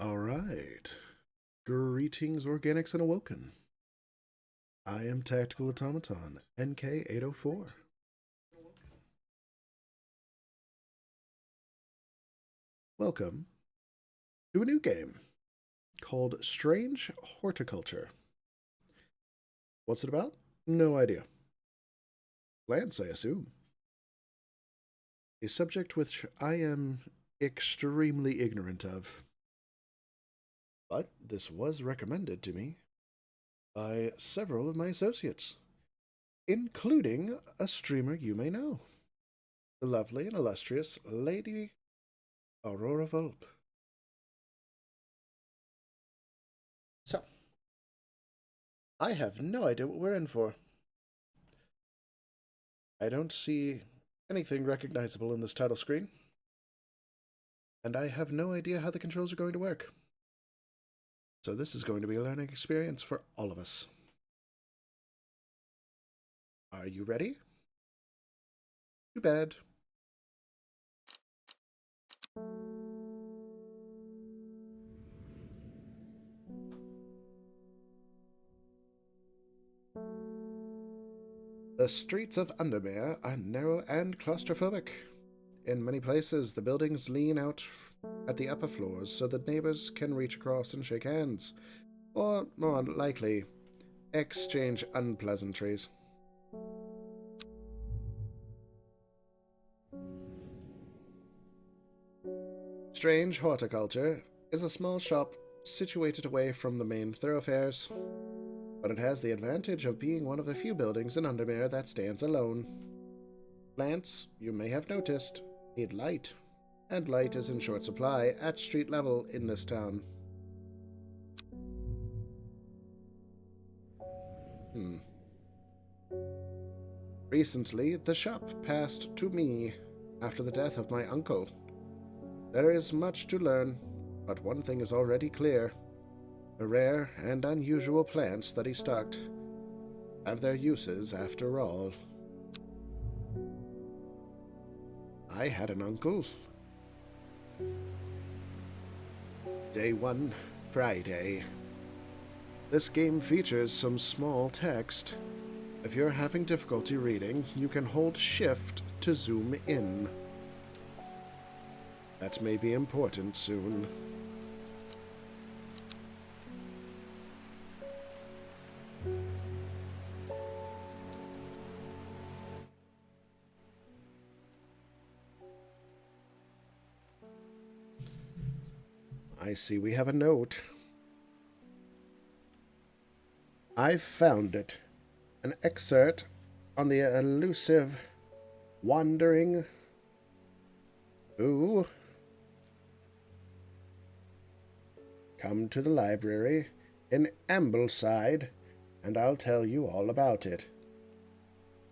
All right. Greetings, organics and awoken. I am Tactical Automaton, NK804. Welcome to a new game called Strange Horticulture. What's it about? No idea. Plants, I assume. A subject which I am extremely ignorant of. But this was recommended to me by several of my associates, including a streamer you may know, the lovely and illustrious Lady Aurora Volpe. So, I have no idea what we're in for. I don't see anything recognizable in this title screen, and I have no idea how the controls are going to work. So this is going to be a learning experience for all of us. Are you ready? Too bad. The streets of Undermere are narrow and claustrophobic. In many places, the buildings lean out at the upper floors so that neighbors can reach across and shake hands, or, more likely, exchange unpleasantries. Strange Horticulture is a small shop situated away from the main thoroughfares, but it has the advantage of being one of the few buildings in Undermere that stands alone. Plants, you may have noticed, need light, and light is in short supply at street level in this town. Recently, the shop passed to me after the death of my uncle. There is much to learn, but one thing is already clear. The rare and unusual plants that he stocked have their uses after all. I had an uncle. Day 1, Friday. This game features some small text. If you're having difficulty reading, you can hold Shift to zoom in. That may be important soon. I see we have a note. I've found it. An excerpt on the elusive wandering who come to the library in Ambleside, and I'll tell you all about it.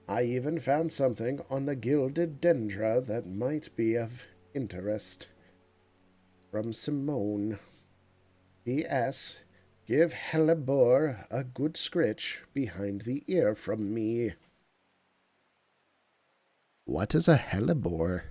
I even found something on the gilded dendra that might be of interest. From Simone. P.S. Give Hellebore a good scritch behind the ear from me. What is a hellebore?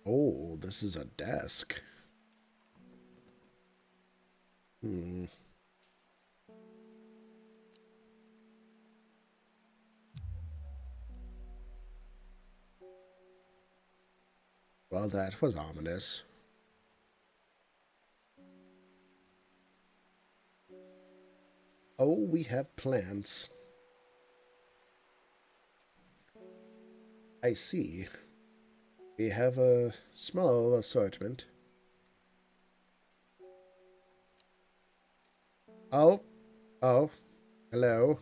Oh, this is a desk. Well, that was ominous. Oh, we have plants. I see. We have a small assortment. Oh, hello.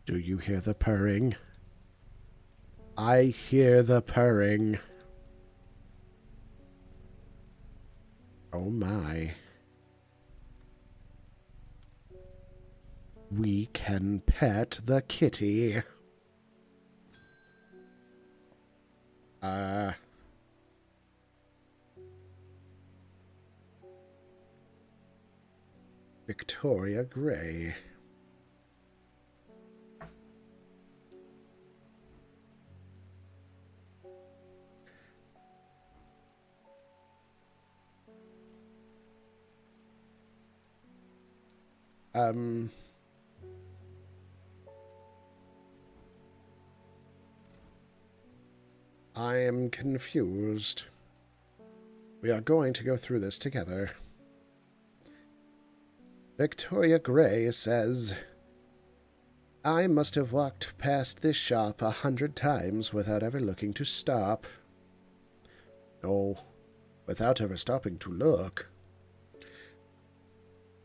Do you hear the purring? I hear the purring. Oh my. We can pet the kitty. Victoria Gray. I am confused. We are going to go through this together. Victoria Gray says, I must have walked past this shop 100 times without ever looking to stop. Oh, without ever stopping to look.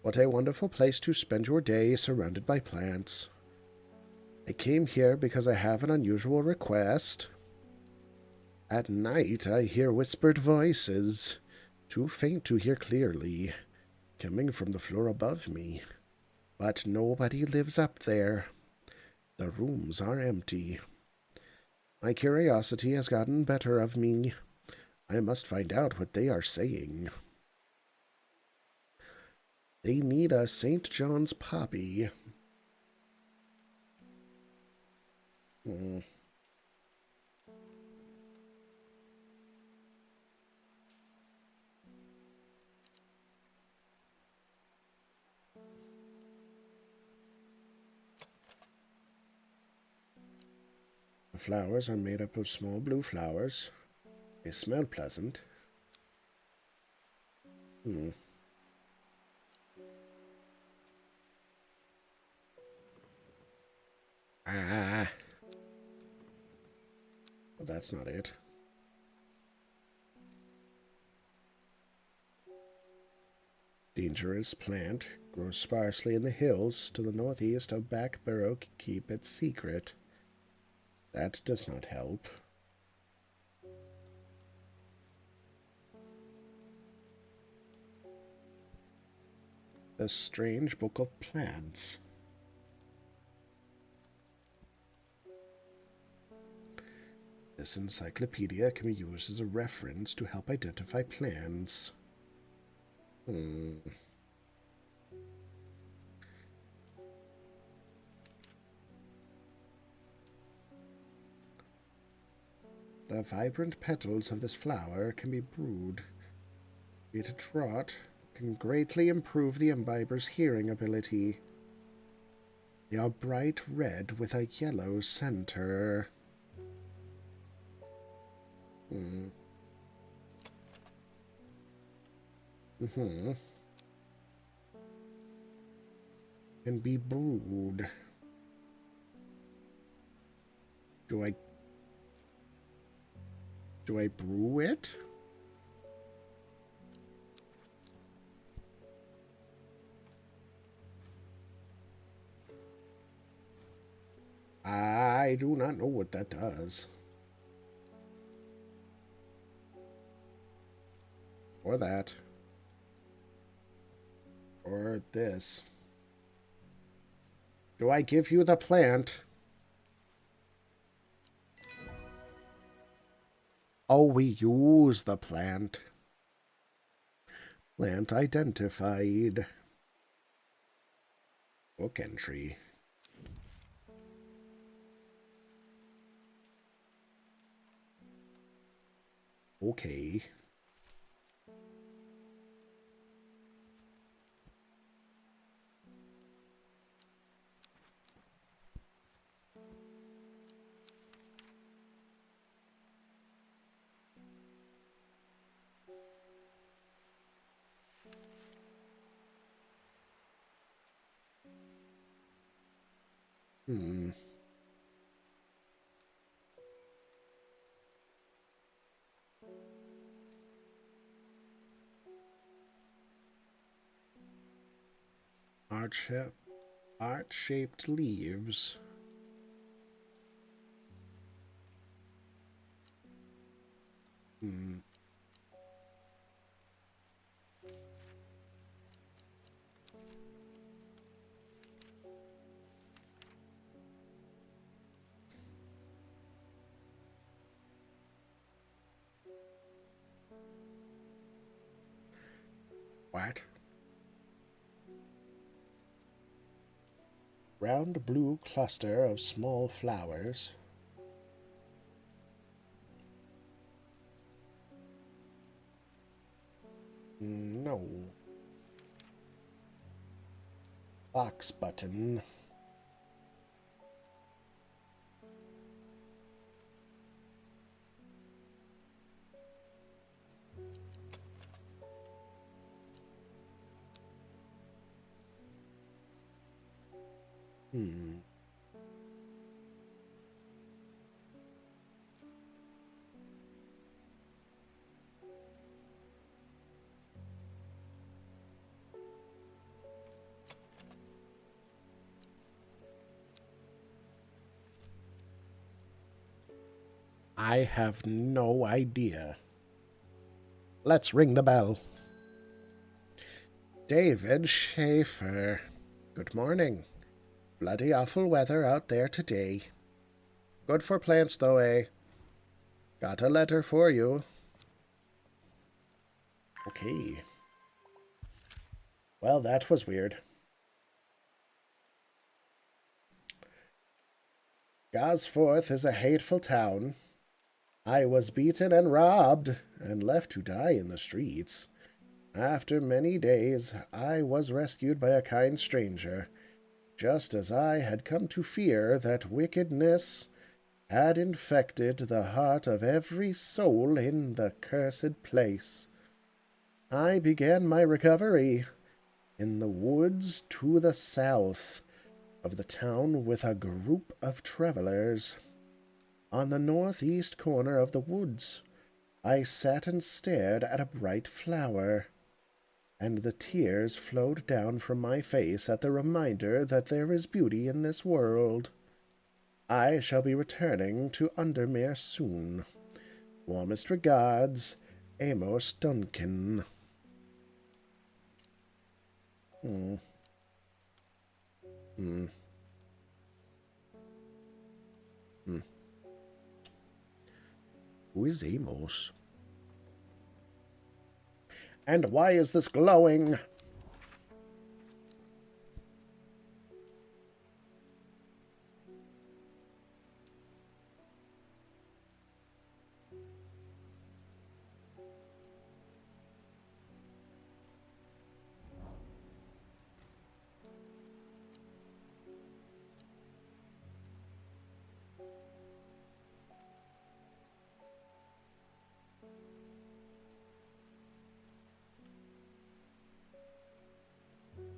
What a wonderful place to spend your day surrounded by plants. I came here because I have an unusual request. At night I hear whispered voices, too faint to hear clearly, coming from the floor above me. But nobody lives up there. The rooms are empty. My curiosity has gotten better of me. I must find out what they are saying. They need a St. John's poppy. The flowers are made up of small blue flowers. They smell pleasant. Ah. Well, that's not it. Dangerous plant. Grows sparsely in the hills to the northeast of Backborough. Keep it secret. That does not help. The Strange Book of Plants. This encyclopedia can be used as a reference to help identify plants. The vibrant petals of this flower can be brewed. Eat a draught can greatly improve the imbiber's hearing ability. They are bright red with a yellow center. Can be brewed. Do I brew it? I do not know what that does. Or that. Or this. Do I give you the plant? Oh, we use the plant. Plant identified. Book entry. Okay. Art-shaped leaves. What? Round blue cluster of small flowers. No. Box button. I have no idea. Let's ring the bell. David Schaefer. Good morning. Bloody awful weather out there today. Good for plants, though, eh? Got a letter for you. Okay. Well, that was weird. Gosforth is a hateful town. I was beaten and robbed and left to die in the streets. After many days, I was rescued by a kind stranger, just as I had come to fear that wickedness had infected the heart of every soul in the cursed place. I began my recovery in the woods to the south of the town with a group of travelers. On the northeast corner of the woods, I sat and stared at a bright flower, and the tears flowed down from my face at the reminder that there is beauty in this world. I shall be returning to Undermere soon. Warmest regards, Amos Duncan. Hmm. Hmm. Hmm. Who is Amos? And why is this glowing?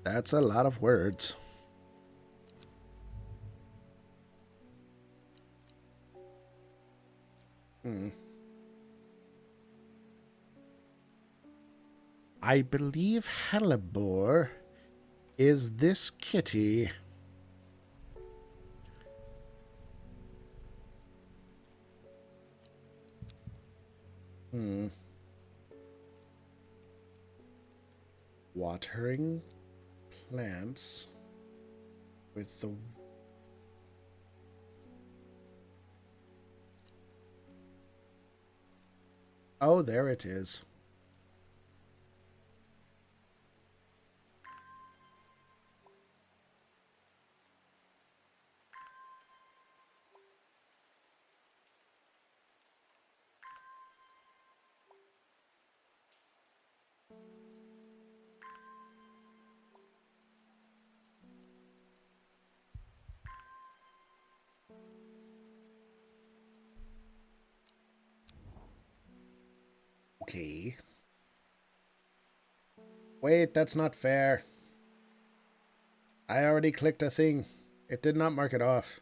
That's a lot of words. I believe hellebore is this kitty. Watering plants with the... Oh, there it is. Okay. Wait, that's not fair. I already clicked a thing. It did not mark it off.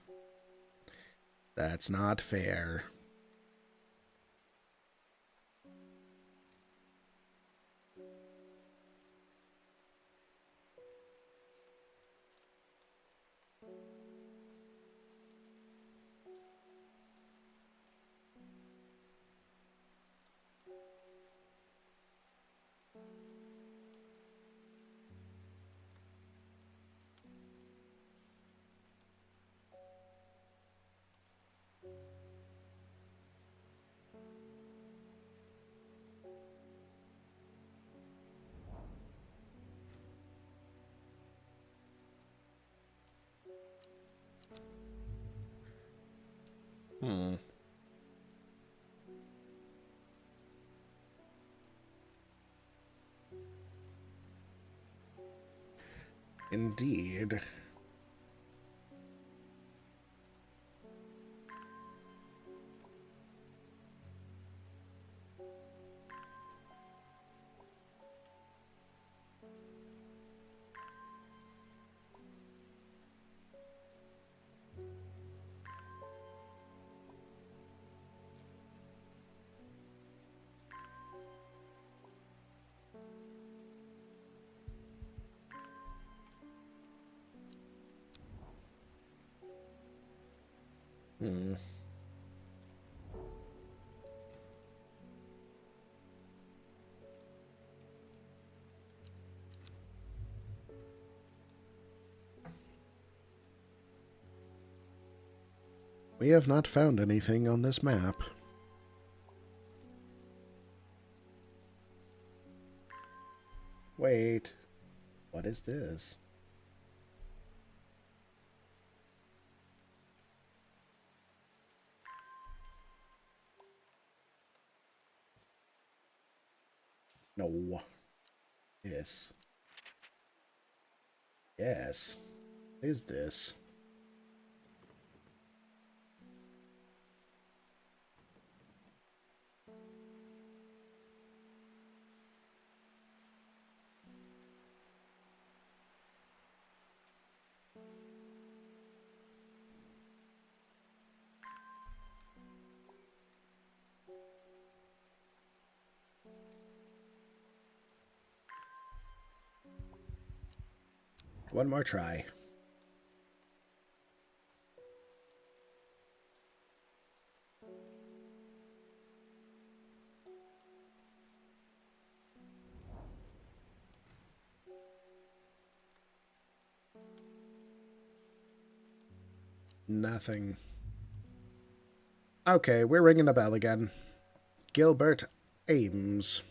That's not fair. Hmm. Indeed. Hmm. We have not found anything on this map. Wait. What is this? No. Yes. Yes. What is this? One more try. Nothing. Okay, we're ringing the bell again. Gilbert Ames.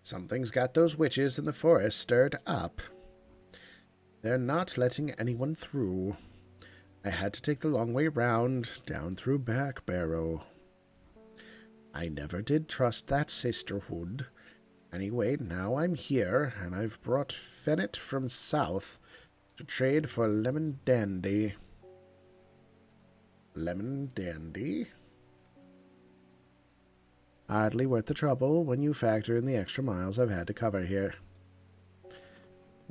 Something's got those witches in the forest stirred up. They're not letting anyone through. I had to take the long way round, down through Back Barrow. I never did trust that sisterhood. Anyway, now I'm here, and I've brought Fennett from south to trade for Lemon Dandy. Lemon Dandy? Hardly worth the trouble when you factor in the extra miles I've had to cover here.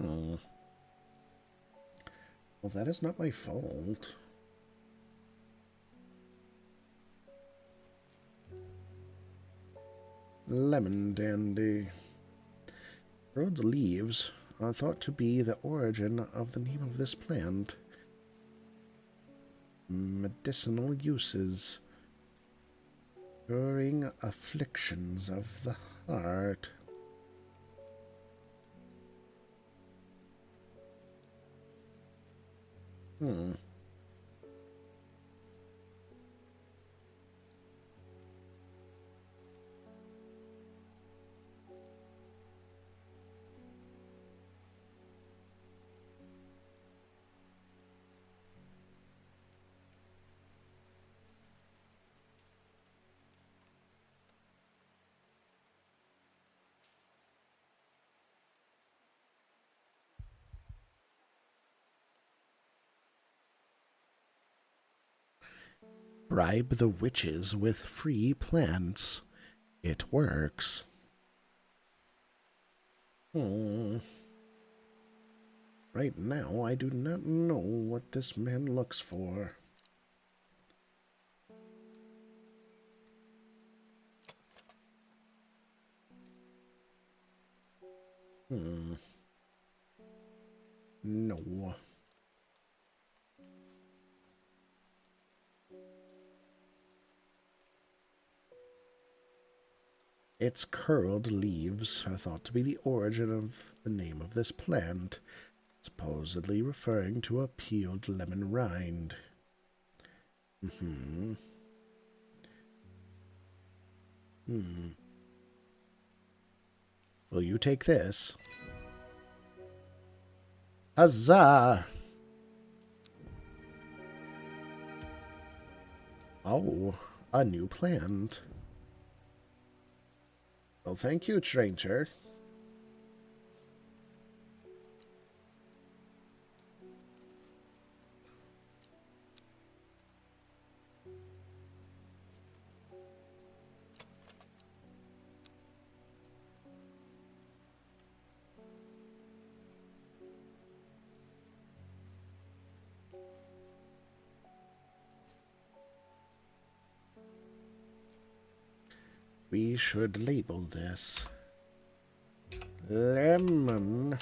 Hmm. Well, that is not my fault. Lemon Dandy. Broad leaves are thought to be the origin of the name of this plant. Medicinal uses. Curing afflictions of the heart. Hmm. Bribe the witches with free plants. It works. Hmm. Right now, I do not know what this man looks for. Hmm. No. Its curled leaves are thought to be the origin of the name of this plant, supposedly referring to a peeled lemon rind. Hmm. Will you take this? Huzzah! Oh, a new plant. Well, thank you, stranger. We should label this lemon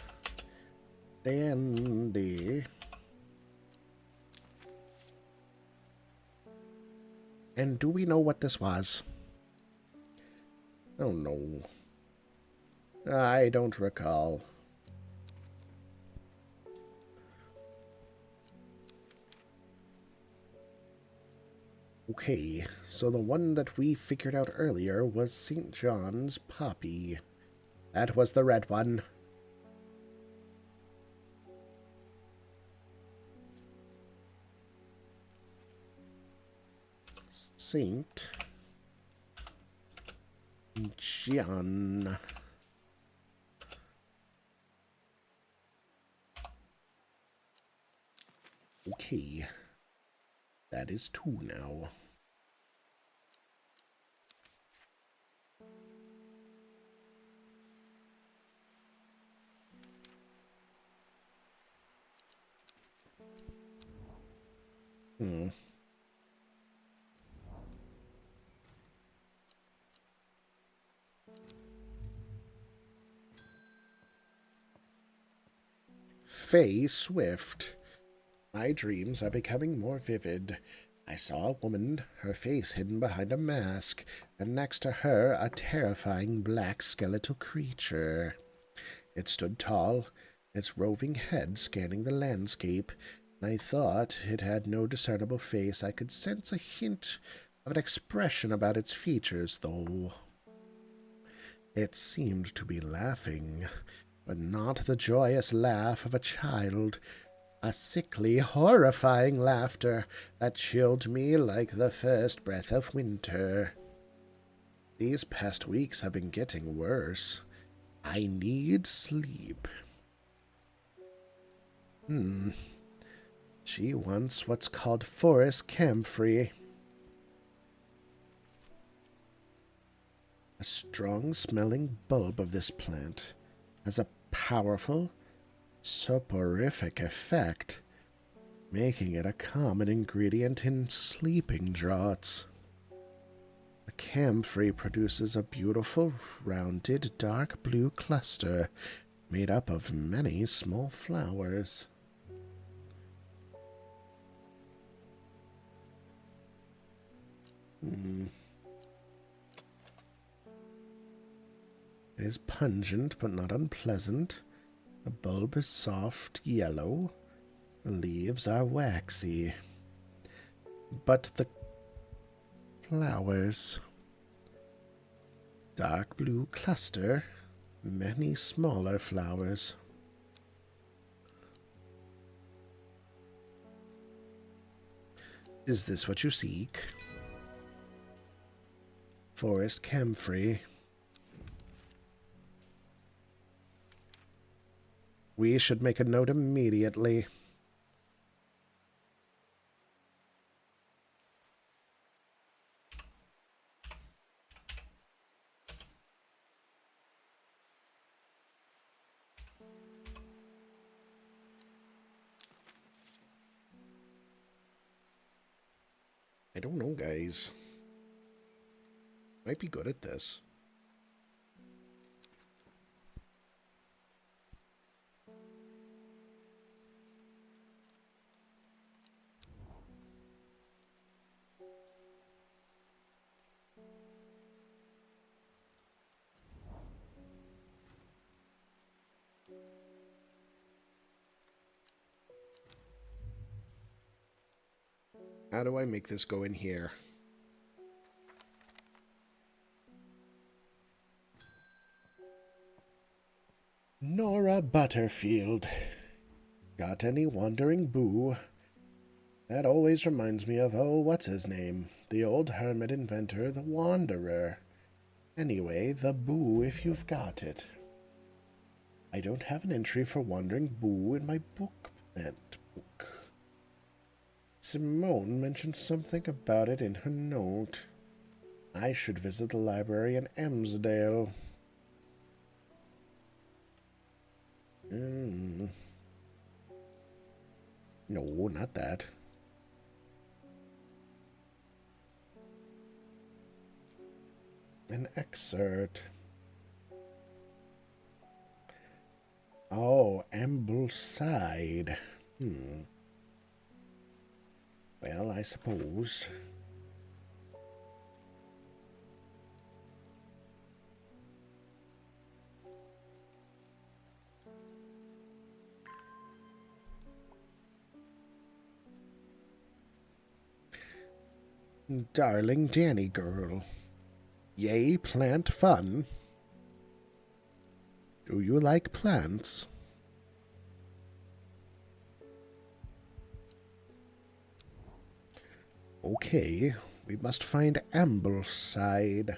dandy. And do we know what this was? Oh no. I don't recall. Okay, so the one that we figured out earlier was St. John's poppy. That was the red one. St. John. Okay. That is 2 now. Faye Swift. My dreams are becoming more vivid. I saw a woman, her face hidden behind a mask, and next to her a terrifying black skeletal creature. It stood tall, its roving head scanning the landscape, and I thought it had no discernible face. I could sense a hint of an expression about its features, though. It seemed to be laughing, but not the joyous laugh of a child. A sickly, horrifying laughter that chilled me like the first breath of winter. These past weeks have been getting worse. I need sleep. She wants what's called forest camphor. A strong-smelling bulb of this plant has a powerful, soporific effect, making it a common ingredient in sleeping draughts. The camphor produces a beautiful, rounded, dark blue cluster made up of many small flowers. It is pungent but not unpleasant. The bulb is soft yellow. The leaves are waxy. But the flowers... dark blue cluster, many smaller flowers. Is this what you seek? Forest camphor. We should make a note immediately. I don't know, guys. Might be good at this. How do I make this go in here? Nora Butterfield. Got any wandering boo? That always reminds me of, oh, what's his name? The old hermit inventor, the Wanderer. Anyway, the boo if you've got it. I don't have an entry for Wandering Boo in my book plant book. Simone mentioned something about it in her note. I should visit the library in Emsdale. No, not that. An excerpt. Oh, Ambleside. Well, I suppose. Darling Danny girl. Yay, plant fun. Do you like plants? Okay, we must find Ambleside.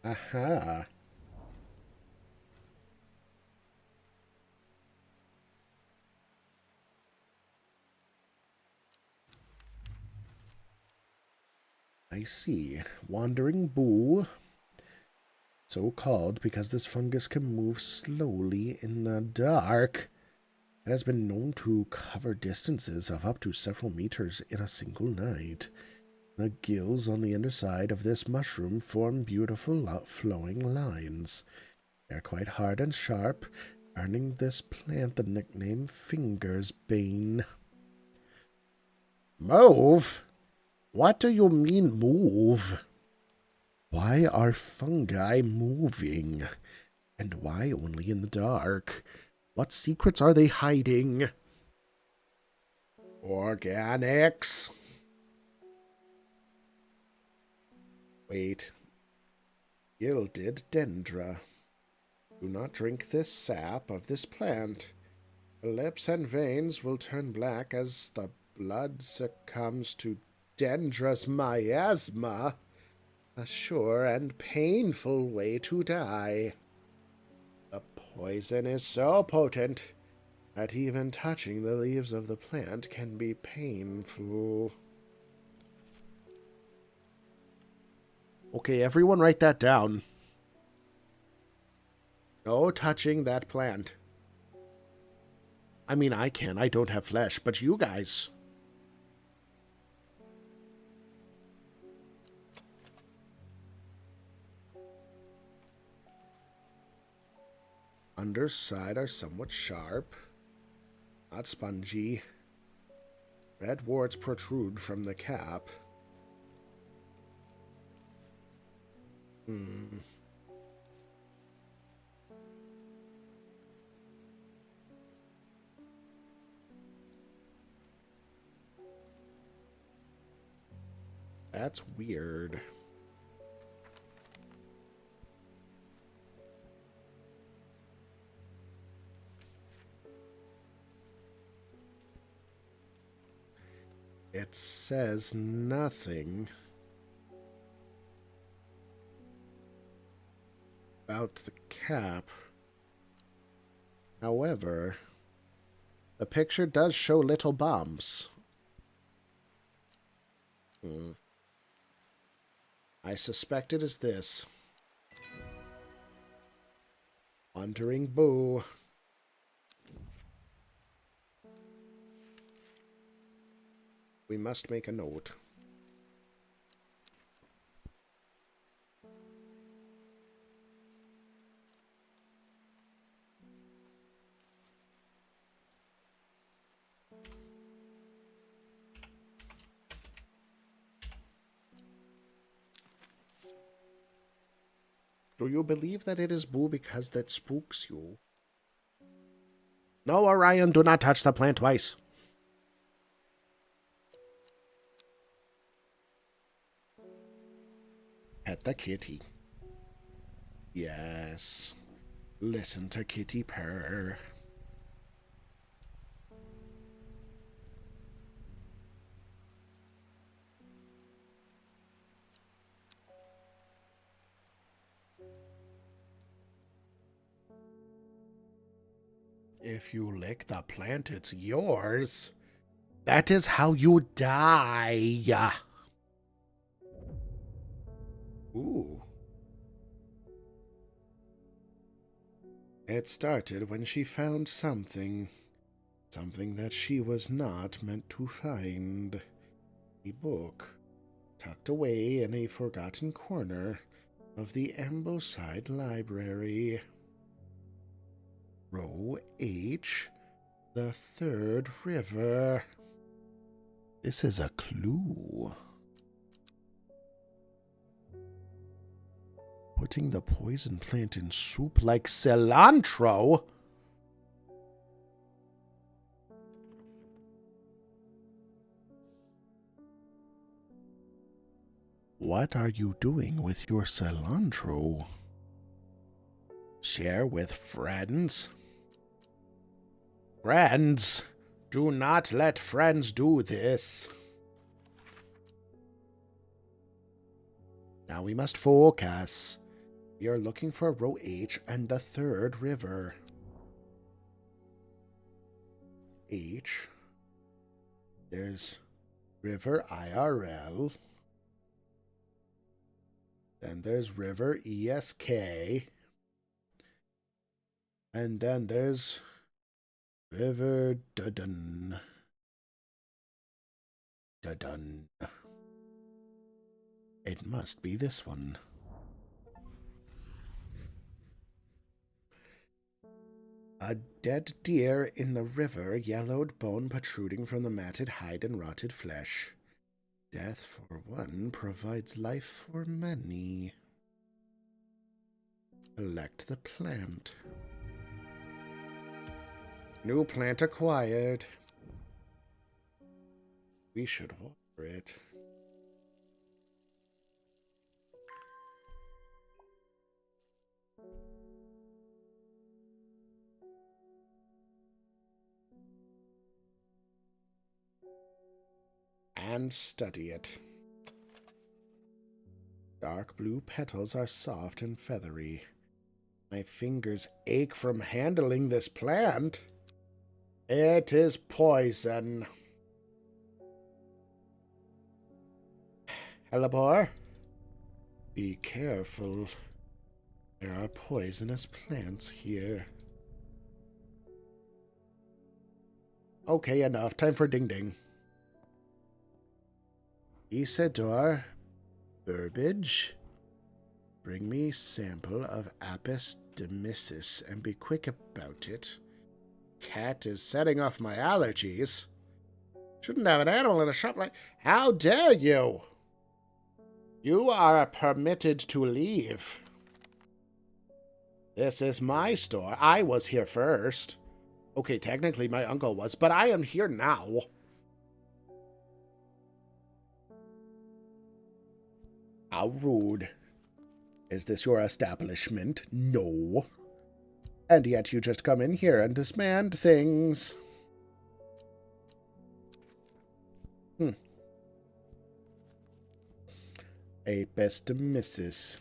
Aha. I see. Wandering Boo. So called because this fungus can move slowly in the dark. It has been known to cover distances of up to several meters in a single night. The gills on the underside of this mushroom form beautiful flowing lines. They are quite hard and sharp, earning this plant the nickname Finger's Bane. Move? What do you mean move? Why are fungi moving? And why only in the dark? What secrets are they hiding? Organics. Wait. Gilded dendra. Do not drink this sap of this plant. The lips and veins will turn black as the blood succumbs to Dendra's miasma. A sure and painful way to die. The poison is so potent that even touching the leaves of the plant can be painful. Okay, everyone write that down. No touching that plant. I mean, I can. I don't have flesh, but you guys. Underside are somewhat sharp, not spongy. Red warts protrude from the cap. That's weird. It says nothing about the cap. However, the picture does show little bumps. I suspect it is this. Wandering Boo. We must make a note. Do you believe that it is Boo because that spooks you? No, Orion, do not touch the plant twice. Pet the kitty. Yes. Listen to Kitty purr. If you lick the plant, it's yours. That is how you die. Ooh. It started when she found something. Something that she was not meant to find. A book tucked away in a forgotten corner of the Ambleside Library. Row H, the third river. This is a clue. Putting the poison plant in soup like cilantro? What are you doing with your cilantro? Share with friends? Friends? Do not let friends do this. Now we must focus. We are looking for row H and the third river. H. There's river IRL. Then there's river ESK. And then there's river Dudun. Dudun. It must be this one. A dead deer in the river, yellowed bone protruding from the matted hide and rotted flesh. Death for one provides life for many. Select the plant. New plant acquired. We should water it. And study it. Dark blue petals are soft and feathery. My fingers ache from handling this plant. It is poison. Hellebore, be careful. There are poisonous plants here. Okay, enough. Time for Ding Ding. Isidore, Burbage, bring me sample of Apis demyssis and be quick about it. Cat is setting off my allergies. Shouldn't have an animal in a shop like... How dare you! You are permitted to leave. This is my store. I was here first. Okay, technically my uncle was, but I am here now. How rude. Is this your establishment? No. And yet you just come in here and demand things. Apis demyssis.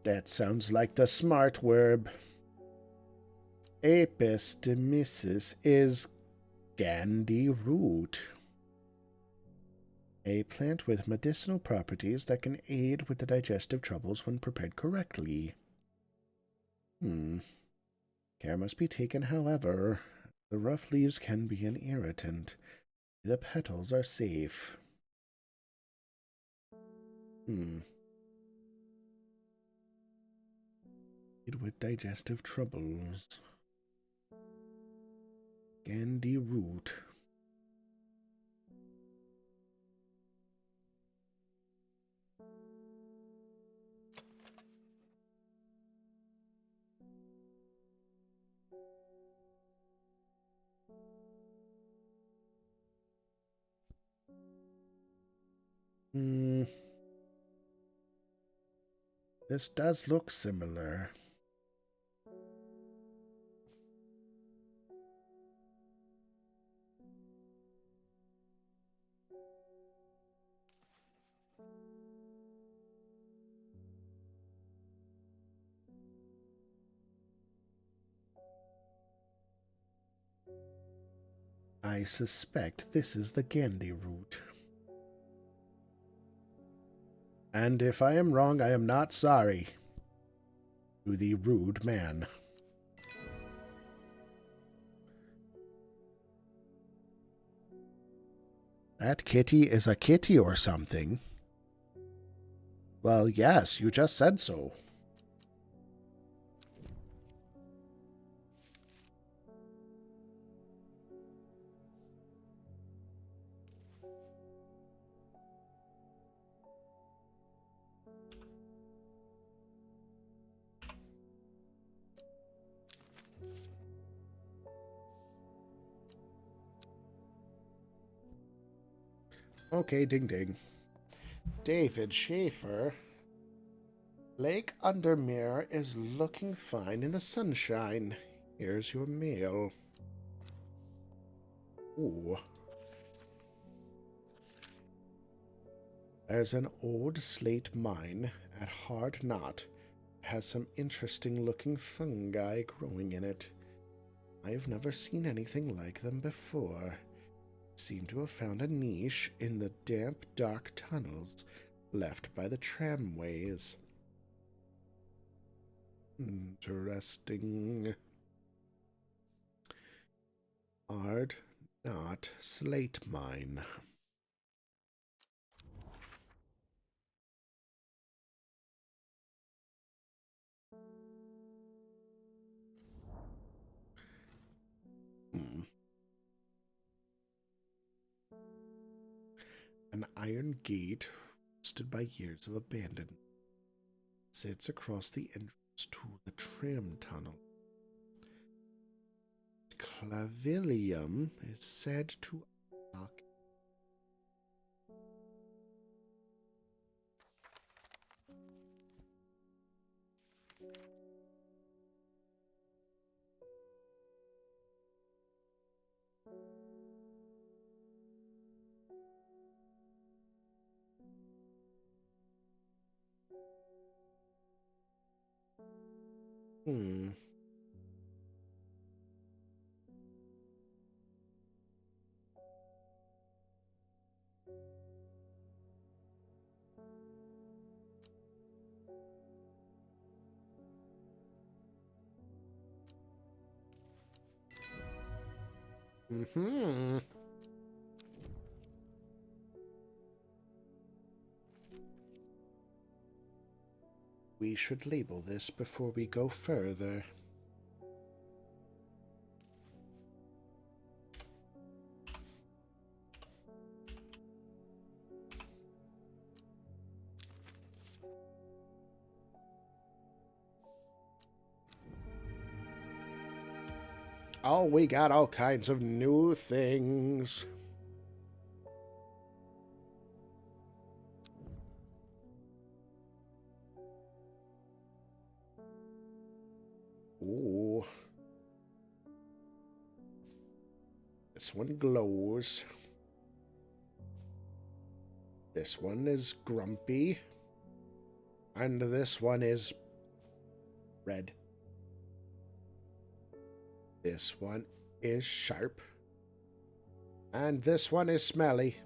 That sounds like the smart word. Apis demyssis is Gandhi root. A plant with medicinal properties that can aid with the digestive troubles when prepared correctly. Care must be taken, however. The rough leaves can be an irritant. The petals are safe. Aid with digestive troubles. Gandhi root. This does look similar. I suspect this is the Gandhi root. And if I am wrong, I am not sorry. To the rude man. That kitty is a kitty or something. Well, yes, you just said so. Okay, ding ding. David Schaefer. Lake Undermere is looking fine in the sunshine. Here's your mail. Ooh. There's an old slate mine at Hard Knot. It has some interesting looking fungi growing in it. I've never seen anything like them before. Seem to have found a niche in the damp, dark tunnels left by the tramways. Interesting. Hard Knot slate mine. An iron gate, rusted by years of abandonment, sits across the entrance to the tram tunnel. Clavilium is said to unlock. Hmm. Mm-hmm. We should label this before we go further. Oh, we got all kinds of new things. Ooh. This one glows. This one is grumpy. And this one is red. This one is sharp. And this one is smelly.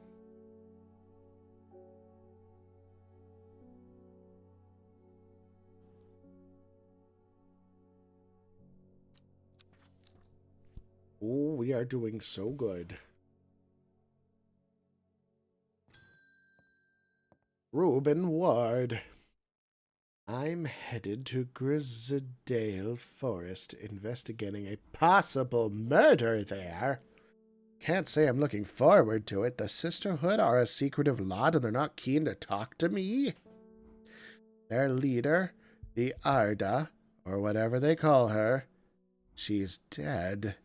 Ooh, we are doing so good. Reuben Ward. I'm headed to Grizzledale Forest investigating a possible murder there. Can't say I'm looking forward to it. The Sisterhood are a secretive lot and they're not keen to talk to me. Their leader, the Arda, or whatever they call her, she's dead.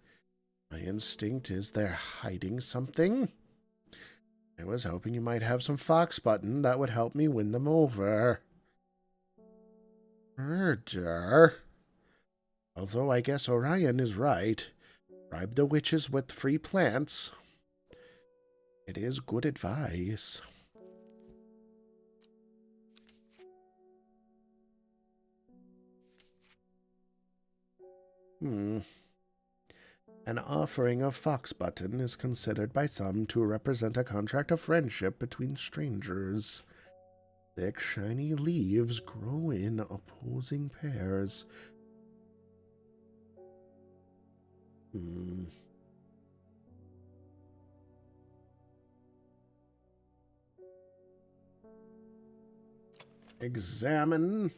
My instinct is they're hiding something. I was hoping you might have some fox button that would help me win them over. Murder? Although I guess Orion is right. Bribe the witches with free plants. It is good advice. An offering of fox button is considered by some to represent a contract of friendship between strangers. Thick, shiny leaves grow in opposing pairs. Examine.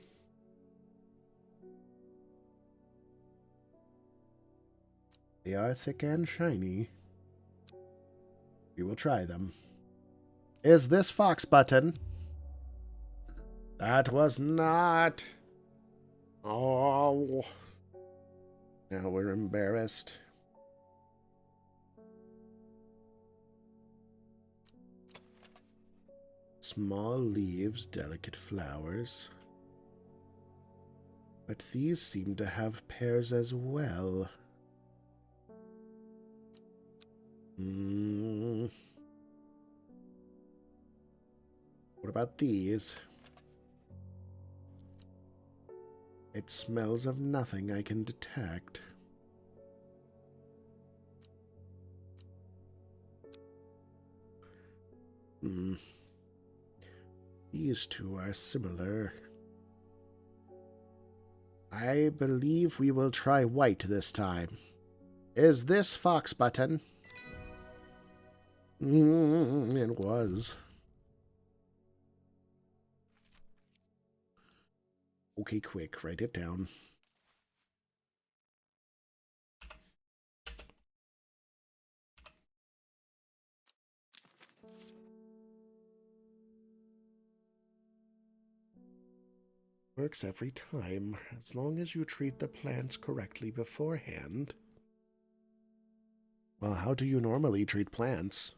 They are thick and shiny. We will try them. Is this fox button? That was not. Oh. Now we're embarrassed. Small leaves, delicate flowers. But these seem to have pairs as well. What about these? It smells of nothing I can detect. These two are similar. I believe we will try white this time. Is this fox button? It was. Okay, quick, write it down. Works every time, as long as you treat the plants correctly beforehand. Well, how do you normally treat plants?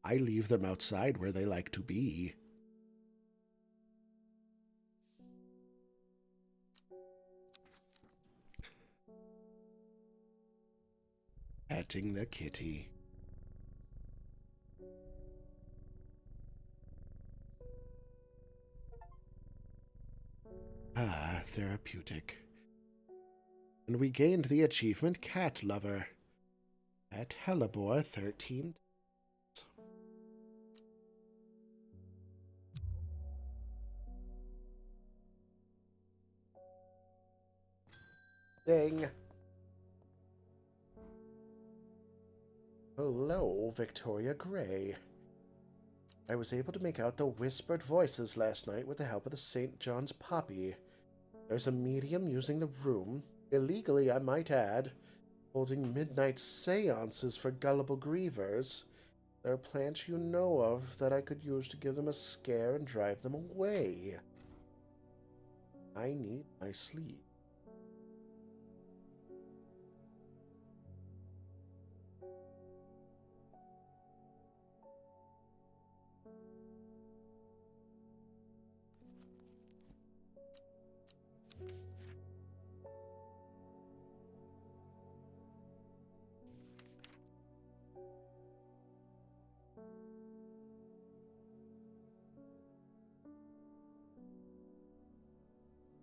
I leave them outside where they like to be. Petting the kitty. Ah, therapeutic. And we gained the achievement Cat Lover at Hellebore 13. Ding. Hello, Victoria Gray. I was able to make out the whispered voices last night with the help of the St. John's Poppy. There's a medium using the room, illegally I might add, holding midnight seances for gullible grievers. There are plants you know of that I could use to give them a scare and drive them away. I need my sleep.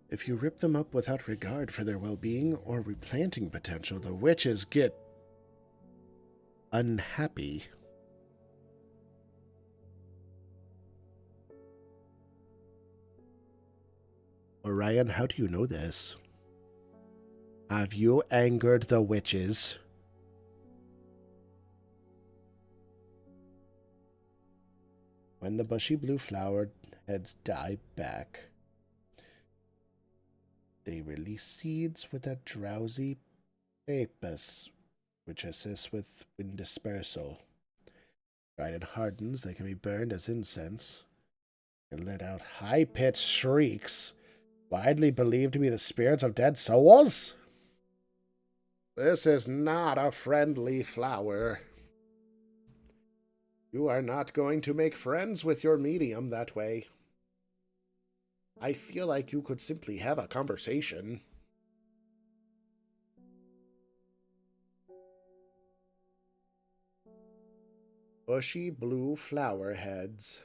If you rip them up without regard for their well-being or replanting potential, the witches get unhappy. Orion, how do you know this? Have you angered the witches? When the bushy blue flower heads die back, they release seeds with a drowsy pappus, which assists with wind dispersal. Dried and hardens, they can be burned as incense and let out high-pitched shrieks, widely believed to be the spirits of dead souls. This is not a friendly flower. You are not going to make friends with your medium that way. I feel like you could simply have a conversation. Bushy blue flower heads.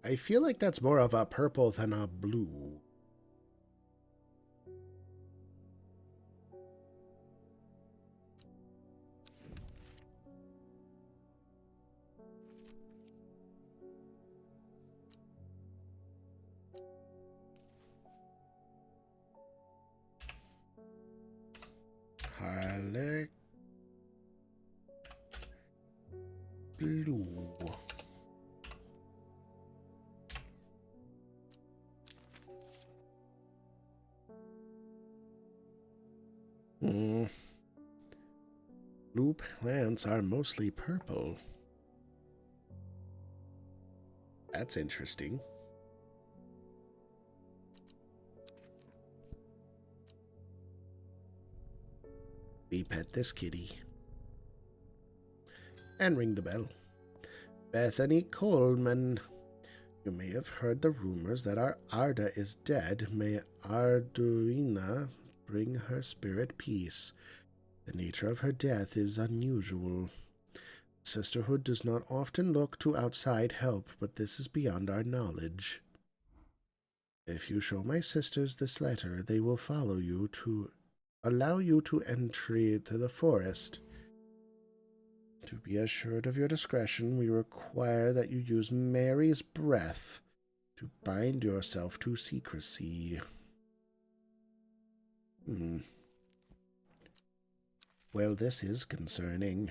I feel like that's more of a purple than a blue. Highlight blue. Hmm. Blue plants are mostly purple. That's interesting. We pet this kitty. And ring the bell. Bethany Coleman. You may have heard the rumors that our Arda is dead. May Arduina bring her spirit peace. The nature of her death is unusual. Sisterhood does not often look to outside help, but this is beyond our knowledge. If you show my sisters this letter, they will follow you to allow you to entry to the forest. To be assured of your discretion, we require that you use Mary's breath to bind yourself to secrecy. Well, this is concerning.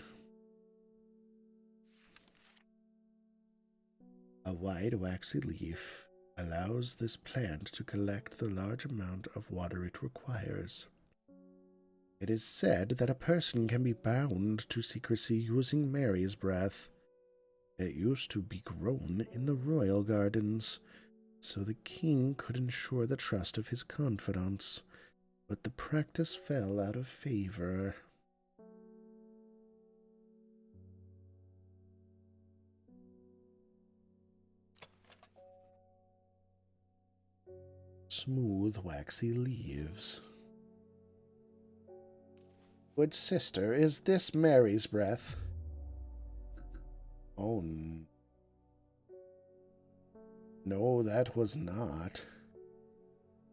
A wide waxy leaf allows this plant to collect the large amount of water it requires. It is said that a person can be bound to secrecy using Mary's breath. It used to be grown in the royal gardens, so the king could ensure the trust of his confidants, but the practice fell out of favor. Smooth, waxy leaves. Good sister, is this Mary's breath? Oh, no, that was not.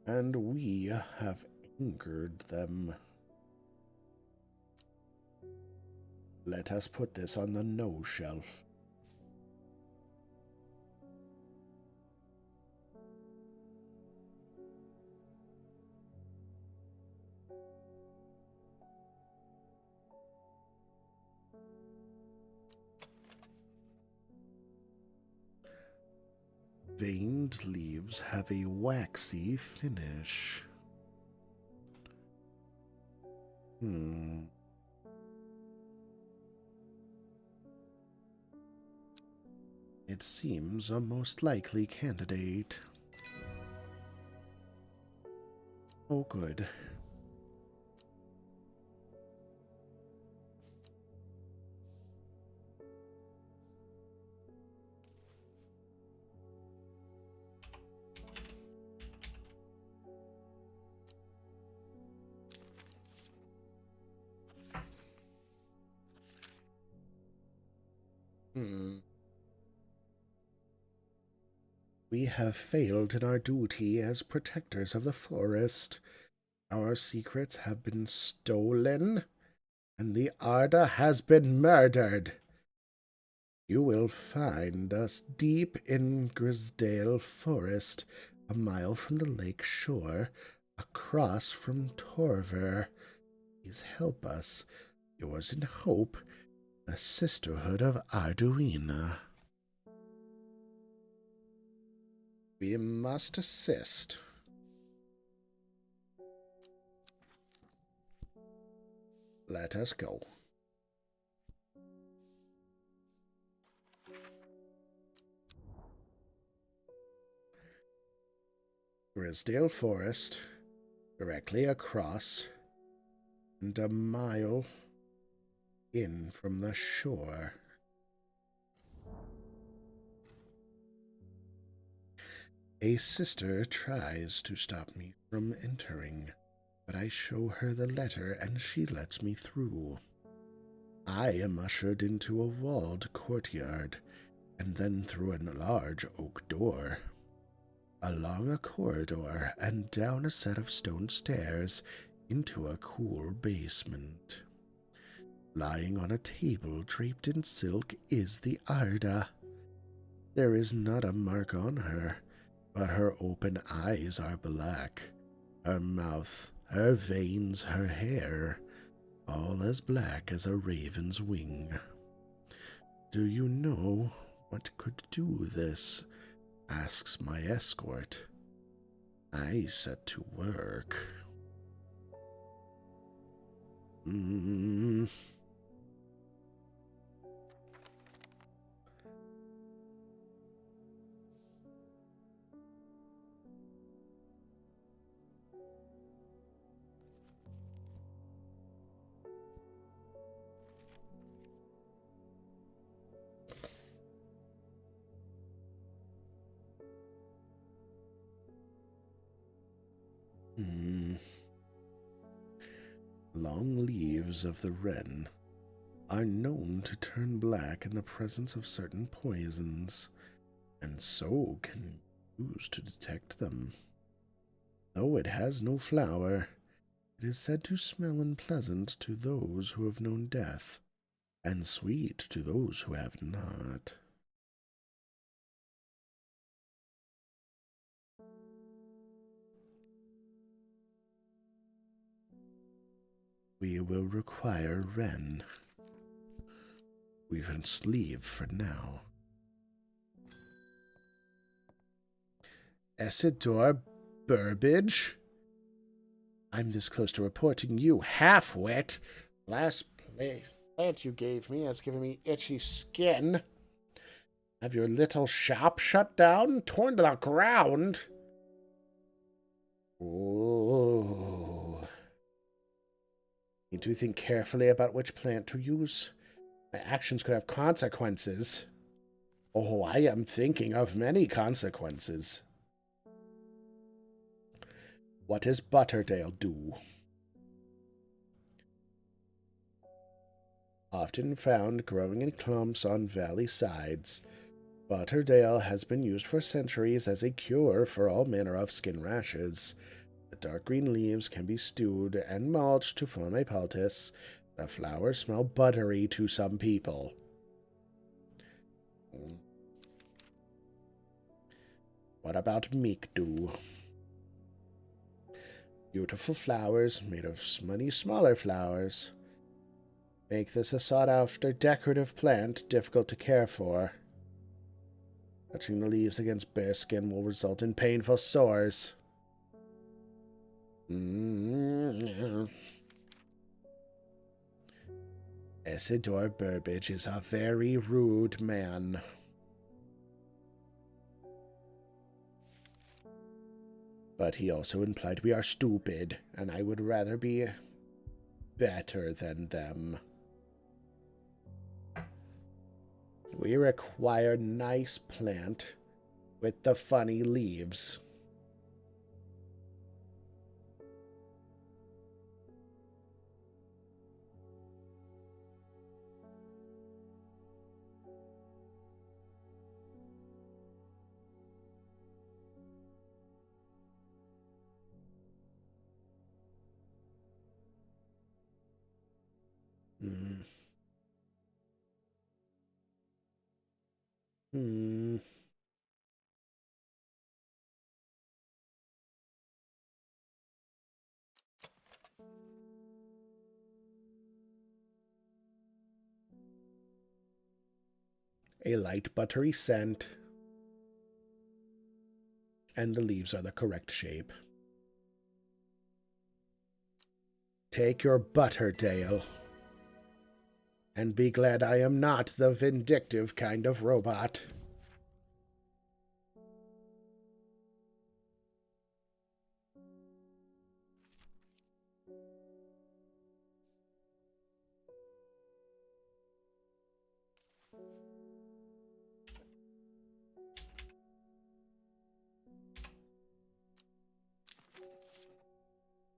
And we have angered them. Let us put this on the no shelf. Veined leaves have a waxy finish. It seems a most likely candidate. Oh, good. We have failed in our duty as protectors of the forest. Our secrets have been stolen, and the Arda has been murdered. You will find us deep in Grisdale Forest, a mile from the lake shore. across from Torver. Please help us. Yours in hope, the Sisterhood of Arduina. We must assist. Let us go. Grisdale Forest, directly across, and a mile in from the shore. A sister tries to stop me from entering, but I show her the letter and she lets me through. I am ushered into a walled courtyard, and then through a large oak door, along a corridor, and down a set of stone stairs into a cool basement. Lying on a table draped in silk is the Arda. There is not a mark on her, but her open eyes are black, her mouth, her veins, her hair, all as black as a raven's wing. Do you know what could do this? Asks my escort. I set to work. Long leaves of the wren are known to turn black in the presence of certain poisons, and so can be used to detect them. Though it has no flower, it is said to smell unpleasant to those who have known death, and sweet to those who have not. We will require wren. We must leave for now. Essidor Burbage? I'm this close to reporting you, half-wit. Last plant you gave me has given me itchy skin. Have your little shop shut down, torn to the ground? Ooh. Need to think carefully about which plant to use. My actions could have consequences. Oh, I am thinking of many consequences. What does Butterdale do? Often found growing in clumps on valley sides, Butterdale has been used for centuries as a cure for all manner of skin rashes. The dark green leaves can be stewed and mulched to form a poultice. The flowers smell buttery to some people. What about Meekdew? Beautiful flowers made of many smaller flowers. Make this a sought-after decorative plant difficult to care for. Touching the leaves against bare skin will result in painful sores. Essidor Burbage is a very rude man. But he also implied we are stupid, and I would rather be better than them. We require nice plant with the funny leaves. Hmm. Hmm. A light buttery scent. And the leaves are the correct shape. Take your butter, Dale. And be glad I am not the vindictive kind of robot.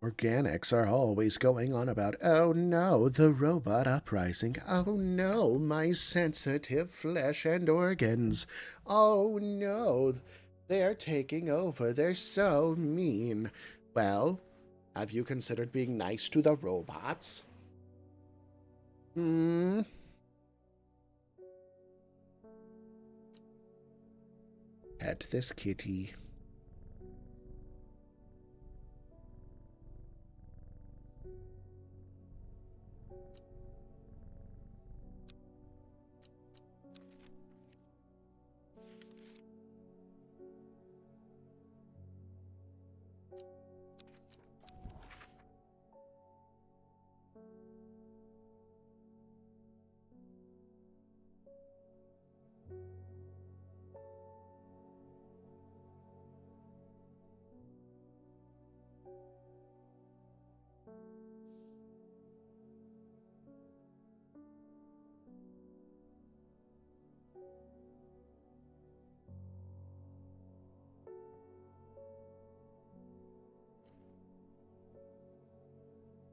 Organics are always going on about, oh no, the robot uprising. Oh no, my sensitive flesh and organs. Oh no, they're taking over. They're so mean. Well, have you considered being nice to the robots? Hmm? Pet this kitty.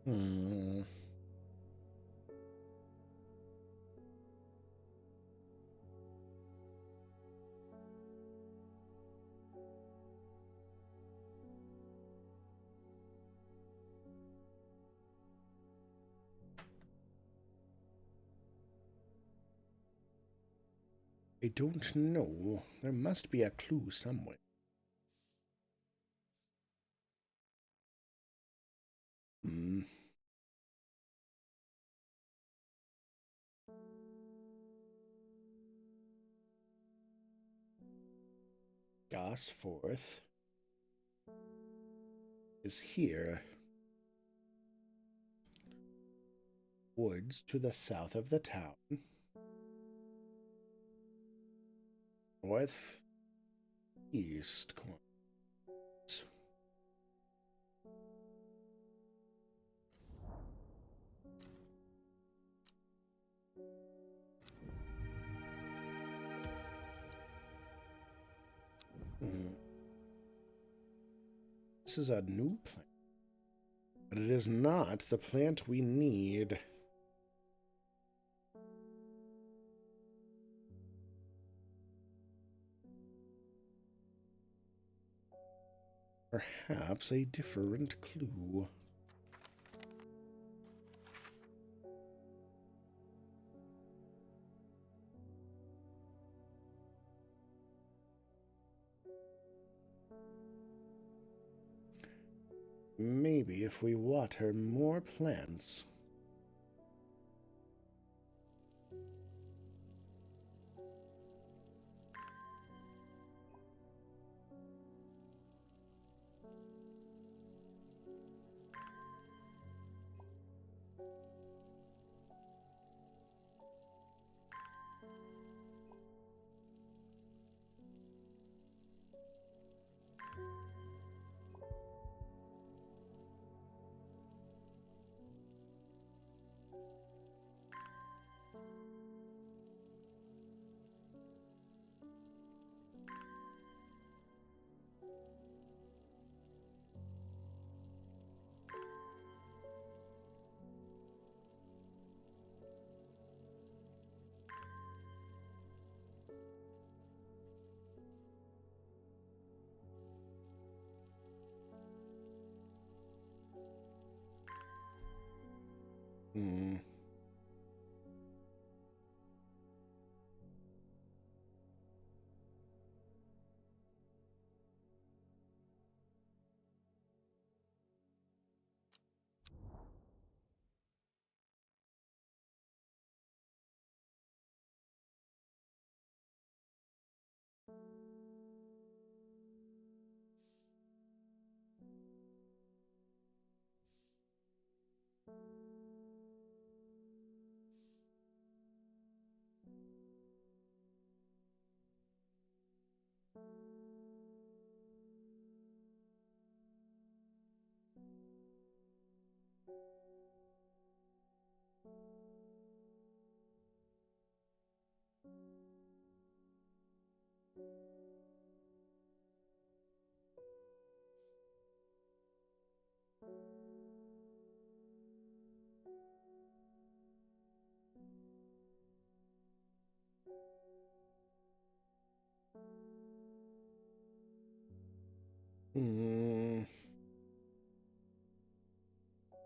Hmm. I don't know. There must be a clue somewhere. Hmm. Gosforth is here. Woods to the south of the town. North east corners. Hmm. This is a new plant, but it is not the plant we need. Perhaps a different clue. Maybe if we water more plants. Hmm.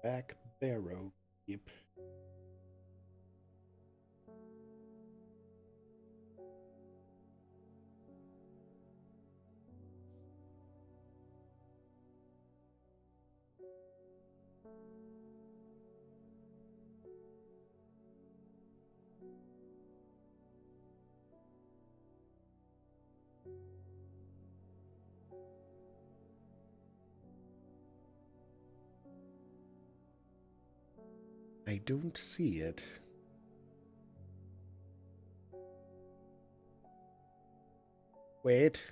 Back barrow. Yep. I don't see it. Wait.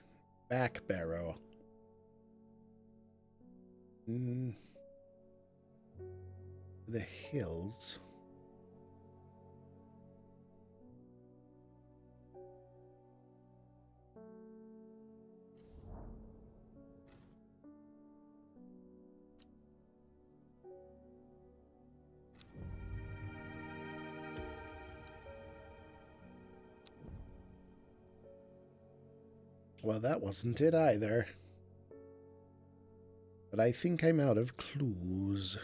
Back barrow. The hills. Well, that wasn't it either. But I think I'm out of clues.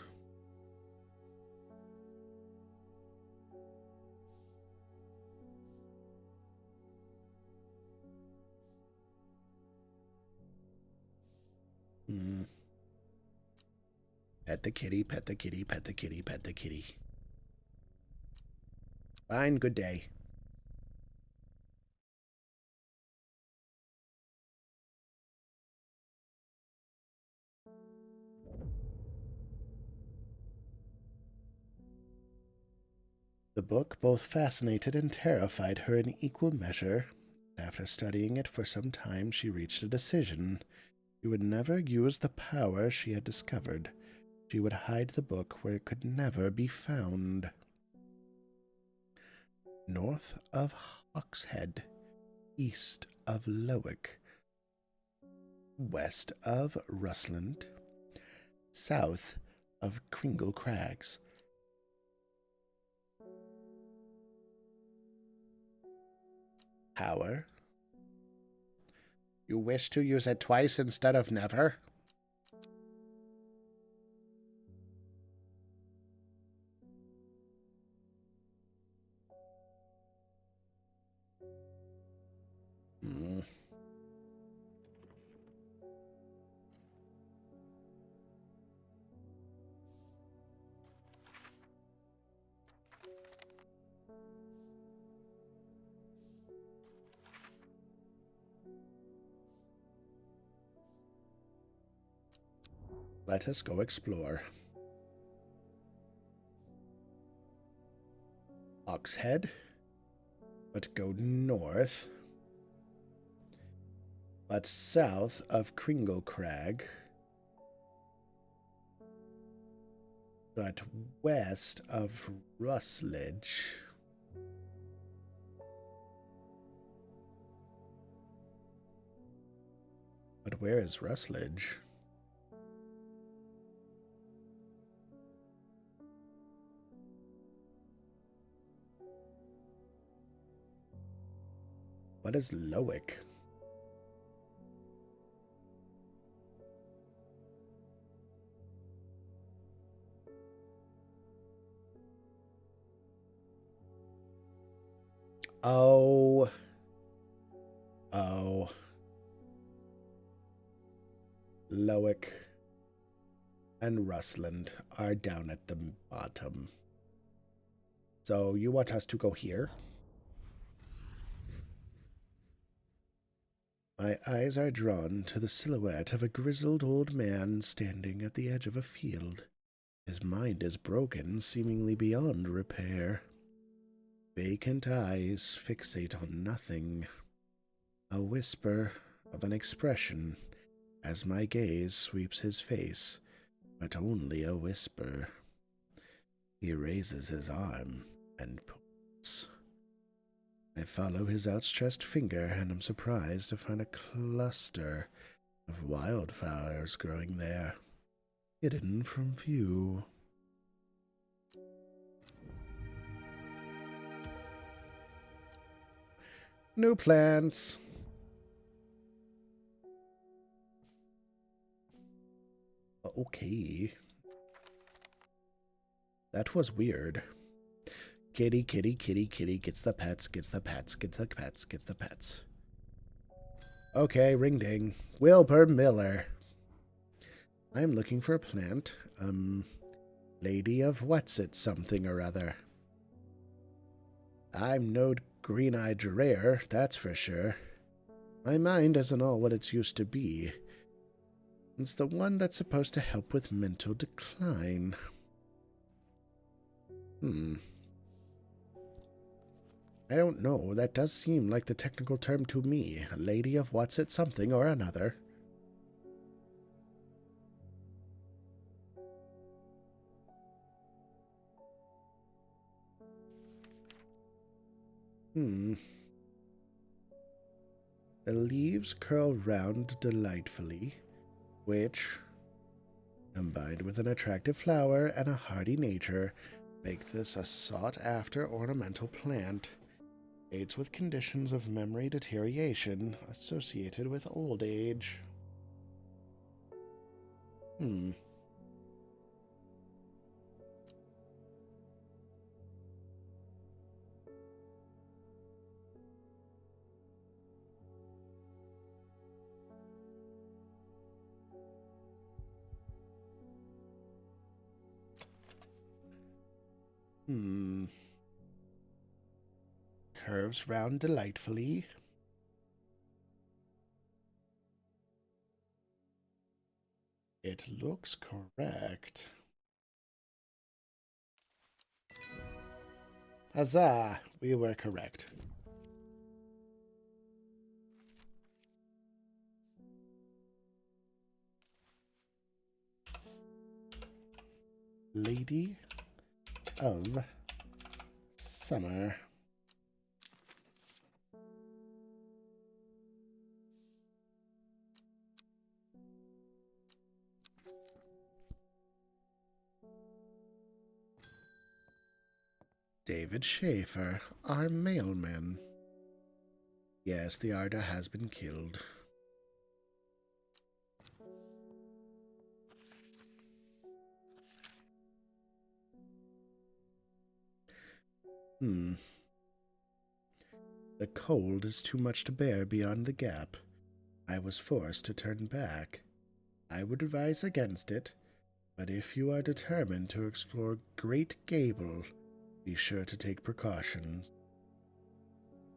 Pet the kitty, pet the kitty, pet the kitty, pet the kitty. Fine, good day. The book both fascinated and terrified her in equal measure. After studying it for some time, she reached a decision. She would never use the power she had discovered. She would hide the book where it could never be found. North of Hawkshead, east of Lowick, west of Rusland, south of Kringle Crags. Power? You wish to use it twice instead of never? Let us go explore. Oxhead, but go north, but south of Kringle Crag, but west of Rusledge. But where is Rusledge? What is Lowick? Oh. Lowick and Rusland are down at the bottom. So you want us to go here? My eyes are drawn to the silhouette of a grizzled old man standing at the edge of a field. His mind is broken, seemingly beyond repair. Vacant eyes fixate on nothing. A whisper of an expression as my gaze sweeps his face, but only a whisper. He raises his arm and points. I follow his outstretched finger and am surprised to find a cluster of wildflowers growing there, hidden from view. New plants. Okay. That was weird. Kitty, kitty, kitty, kitty gets the pets, gets the pets, gets the pets, gets the pets. Okay, ring ding. Wilbur Miller. I'm looking for a plant. Lady of what's it something or other. I'm no green-eyed rare, that's for sure. My mind isn't all what it used to be. It's the one that's supposed to help with mental decline. I don't know. That does seem like the technical term to me. A lady of what's it something or another. The leaves curl round delightfully, which, combined with an attractive flower and a hardy nature, make this a sought-after ornamental plant. Aids with conditions of memory deterioration associated with old age. Curves round delightfully. It looks correct. Huzzah! We were correct. Lady of Summer. David Schaefer, our mailman. Yes, the Arda has been killed. The cold is too much to bear beyond the gap. I was forced to turn back. I would advise against it, but if you are determined to explore Great Gable, be sure to take precautions.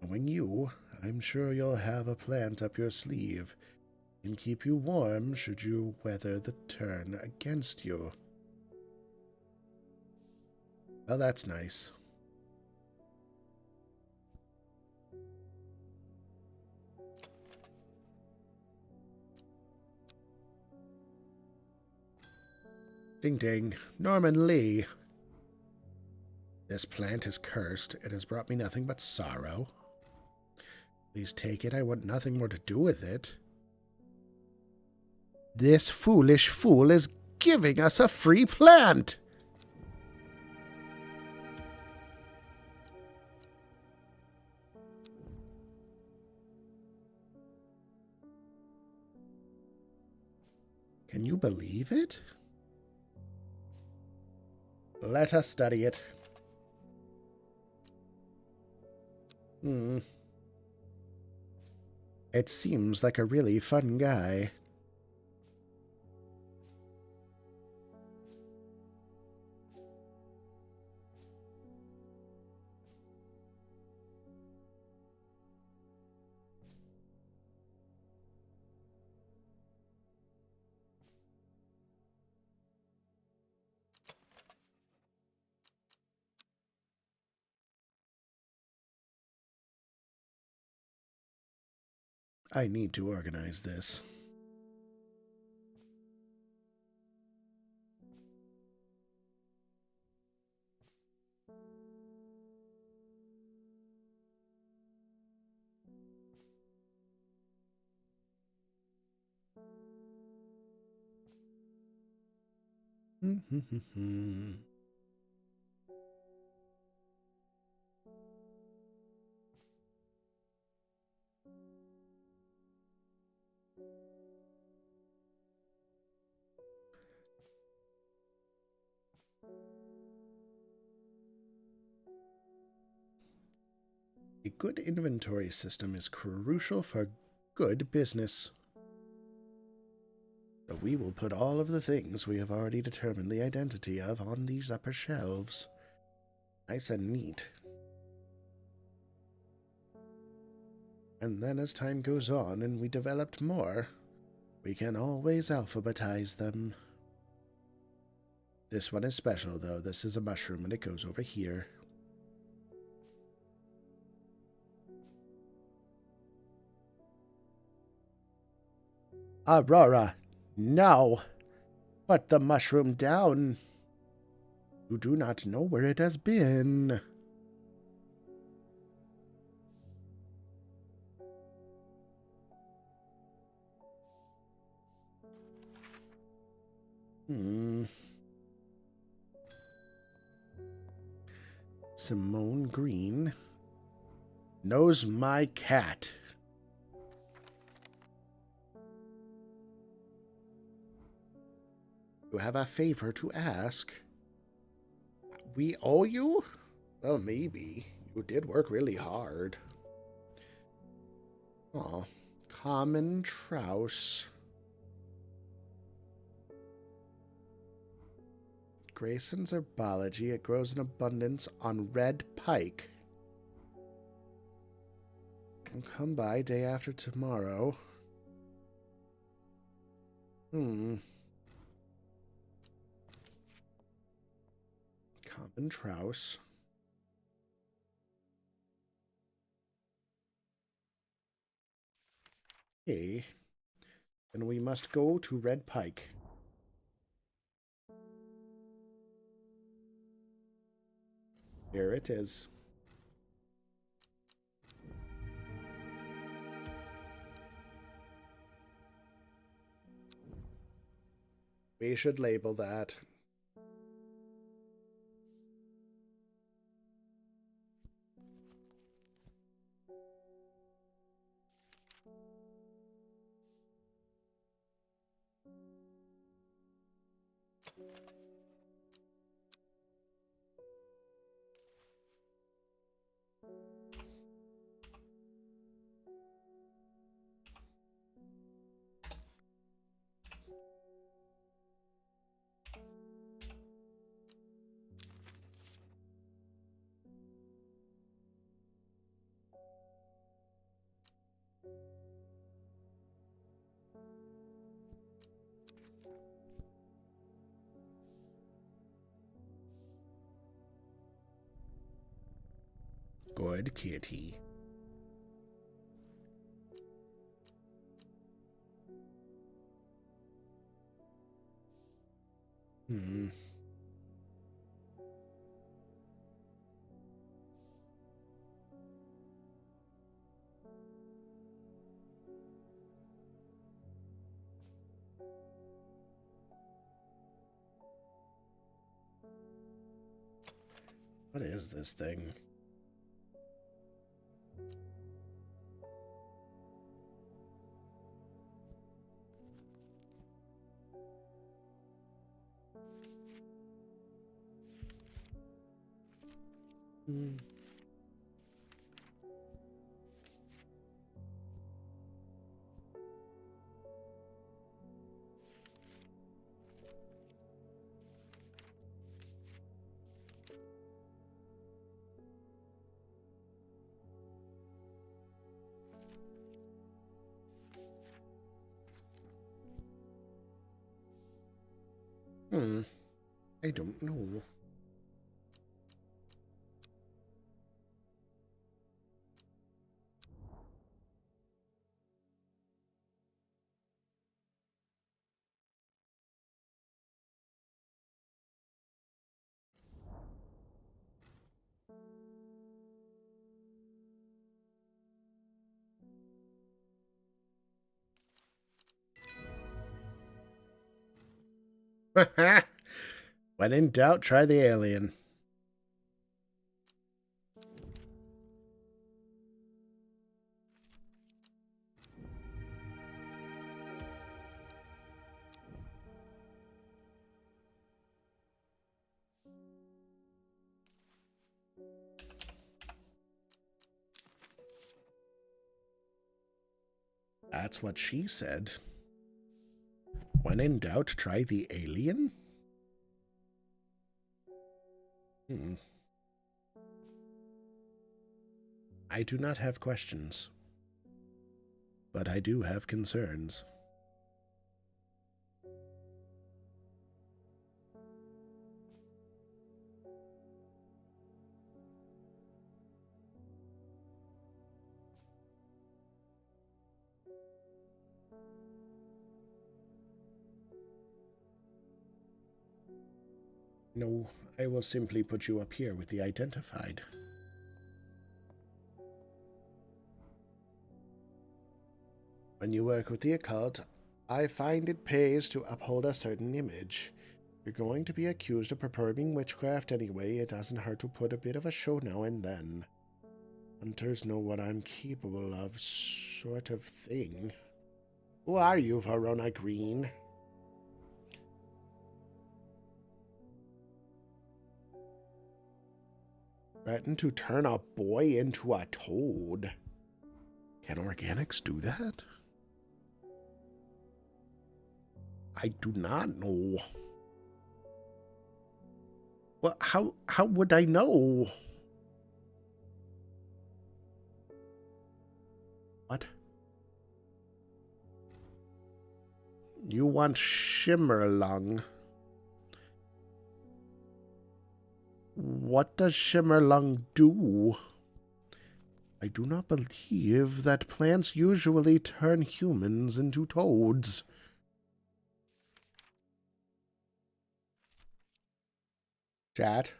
Knowing you, I'm sure you'll have a plant up your sleeve and keep you warm should you weather the turn against you. Well, that's nice. Ding ding. Norman Lee. This plant is cursed. It has brought me nothing but sorrow. Please take it. I want nothing more to do with it. This foolish fool is giving us a free plant! Can you believe it? Let us study it. It seems like a really fun guy. I need to organize this. A good inventory system is crucial for good business. So we will put all of the things we have already determined the identity of on these upper shelves. Nice and neat. And then as time goes on and we developed more, we can always alphabetize them. This one is special, though. This is a mushroom, and it goes over here. Aurora, no! Put the mushroom down. You do not know where it has been. Simone Green knows my cat. You have a favor to ask. We owe you? Well, maybe. You did work really hard. Aw, common trouse. Grayson's herbology. It grows in abundance on red pike. I'll come by day after tomorrow. Common trouse. Okay. Then we must go to red pike. Here it is. We should label that. Good kitty. What is this thing? I don't know. When in doubt, try the alien. That's what she said. When in doubt, try the alien? I do not have questions, but I do have concerns. No, I will simply put you up here with the identified. When you work with the occult, I find it pays to uphold a certain image. You're going to be accused of performing witchcraft anyway. It doesn't hurt to put a bit of a show now and then. Hunters know what I'm capable of, sort of thing. Who are you, Verona Green? Threaten to turn a boy into a toad. Can organics do that? I do not know. Well, how would I know? What? You want Shimmerlung? What does Shimmerlung do? I do not believe that plants usually turn humans into toads. Chat?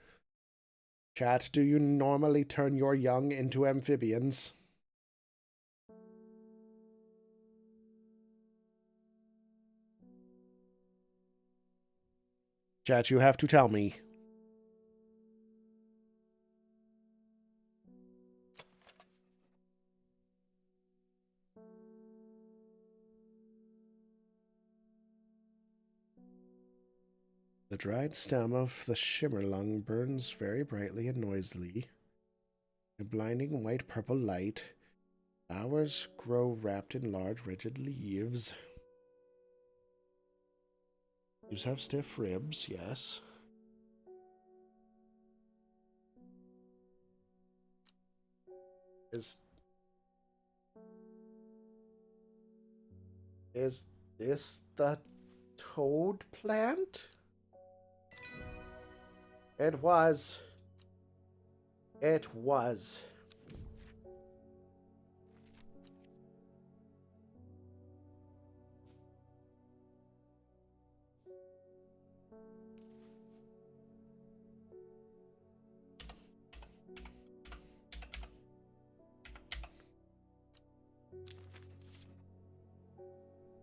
Chat, do you normally turn your young into amphibians? Chat, you have to tell me. The dried stem of the Shimmerlung burns very brightly and noisily. A blinding white-purple light. Flowers grow wrapped in large, rigid leaves. Leaves have stiff ribs, yes. Is this the toad plant? It was. It was.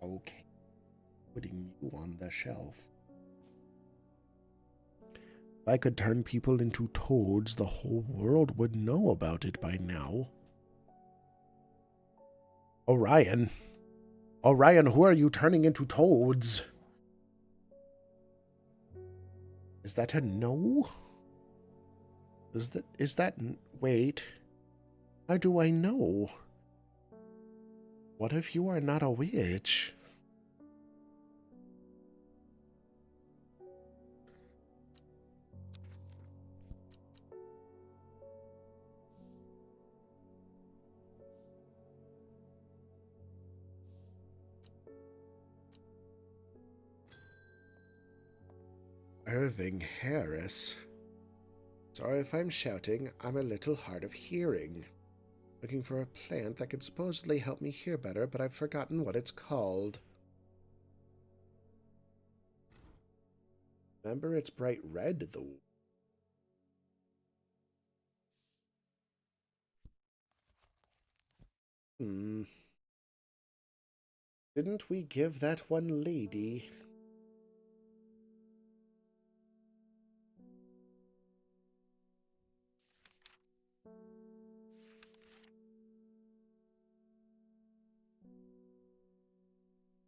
Okay. Putting you on the shelf. If I could turn people into toads, the whole world would know about it by now. Orion. Orion, who are you turning into toads? Is that a no? Is that, wait. How do I know? What if you are not a witch? Irving Harris. Sorry if I'm shouting, I'm a little hard of hearing. Looking for a plant that could supposedly help me hear better, but I've forgotten what it's called. Remember, it's bright red, though. Didn't we give that one lady?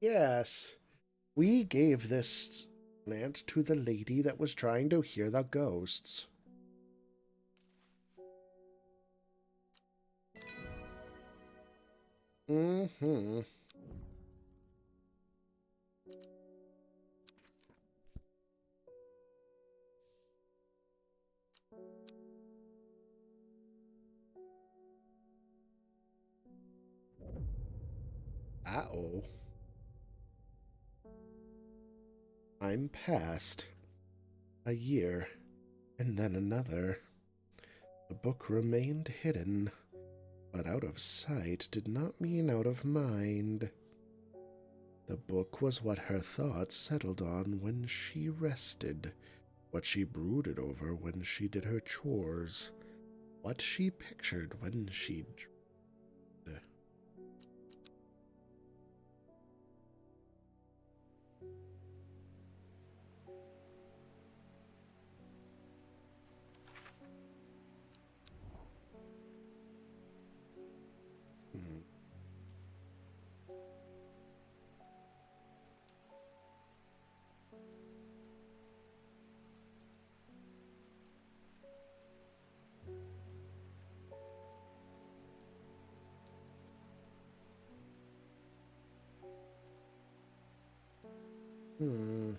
Yes, we gave this plant to the lady that was trying to hear the ghosts. Uh-oh. I'm past. A year, and then another. The book remained hidden, but out of sight did not mean out of mind. The book was what her thoughts settled on when she rested, what she brooded over when she did her chores, what she pictured when she dreamed. Hmm. Hmm.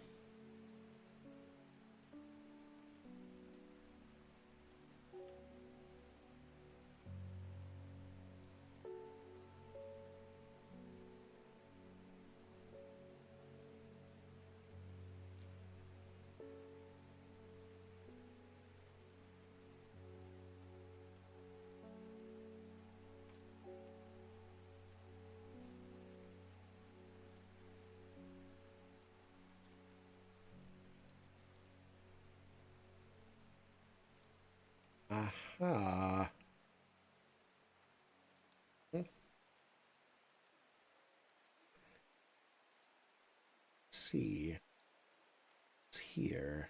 Aha. Let's see. It's here.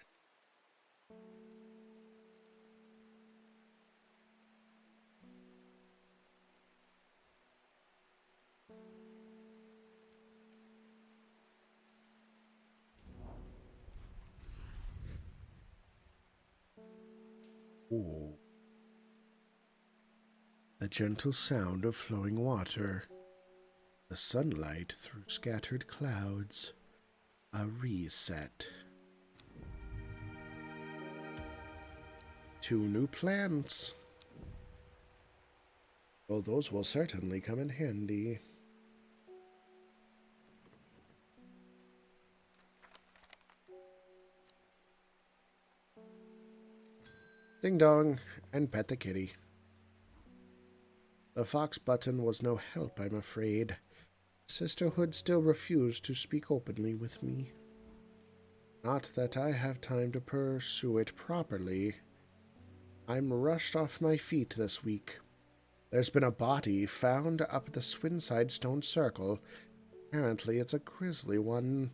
Ooh. The gentle sound of flowing water, the sunlight through scattered clouds, a reset. 2 new plants. Well, those will certainly come in handy. Ding dong, and pet the kitty. The fox button was no help, I'm afraid. Sisterhood still refused to speak openly with me. Not that I have time to pursue it properly. I'm rushed off my feet this week. There's been a body found up the Swinside Stone Circle. Apparently it's a grisly one.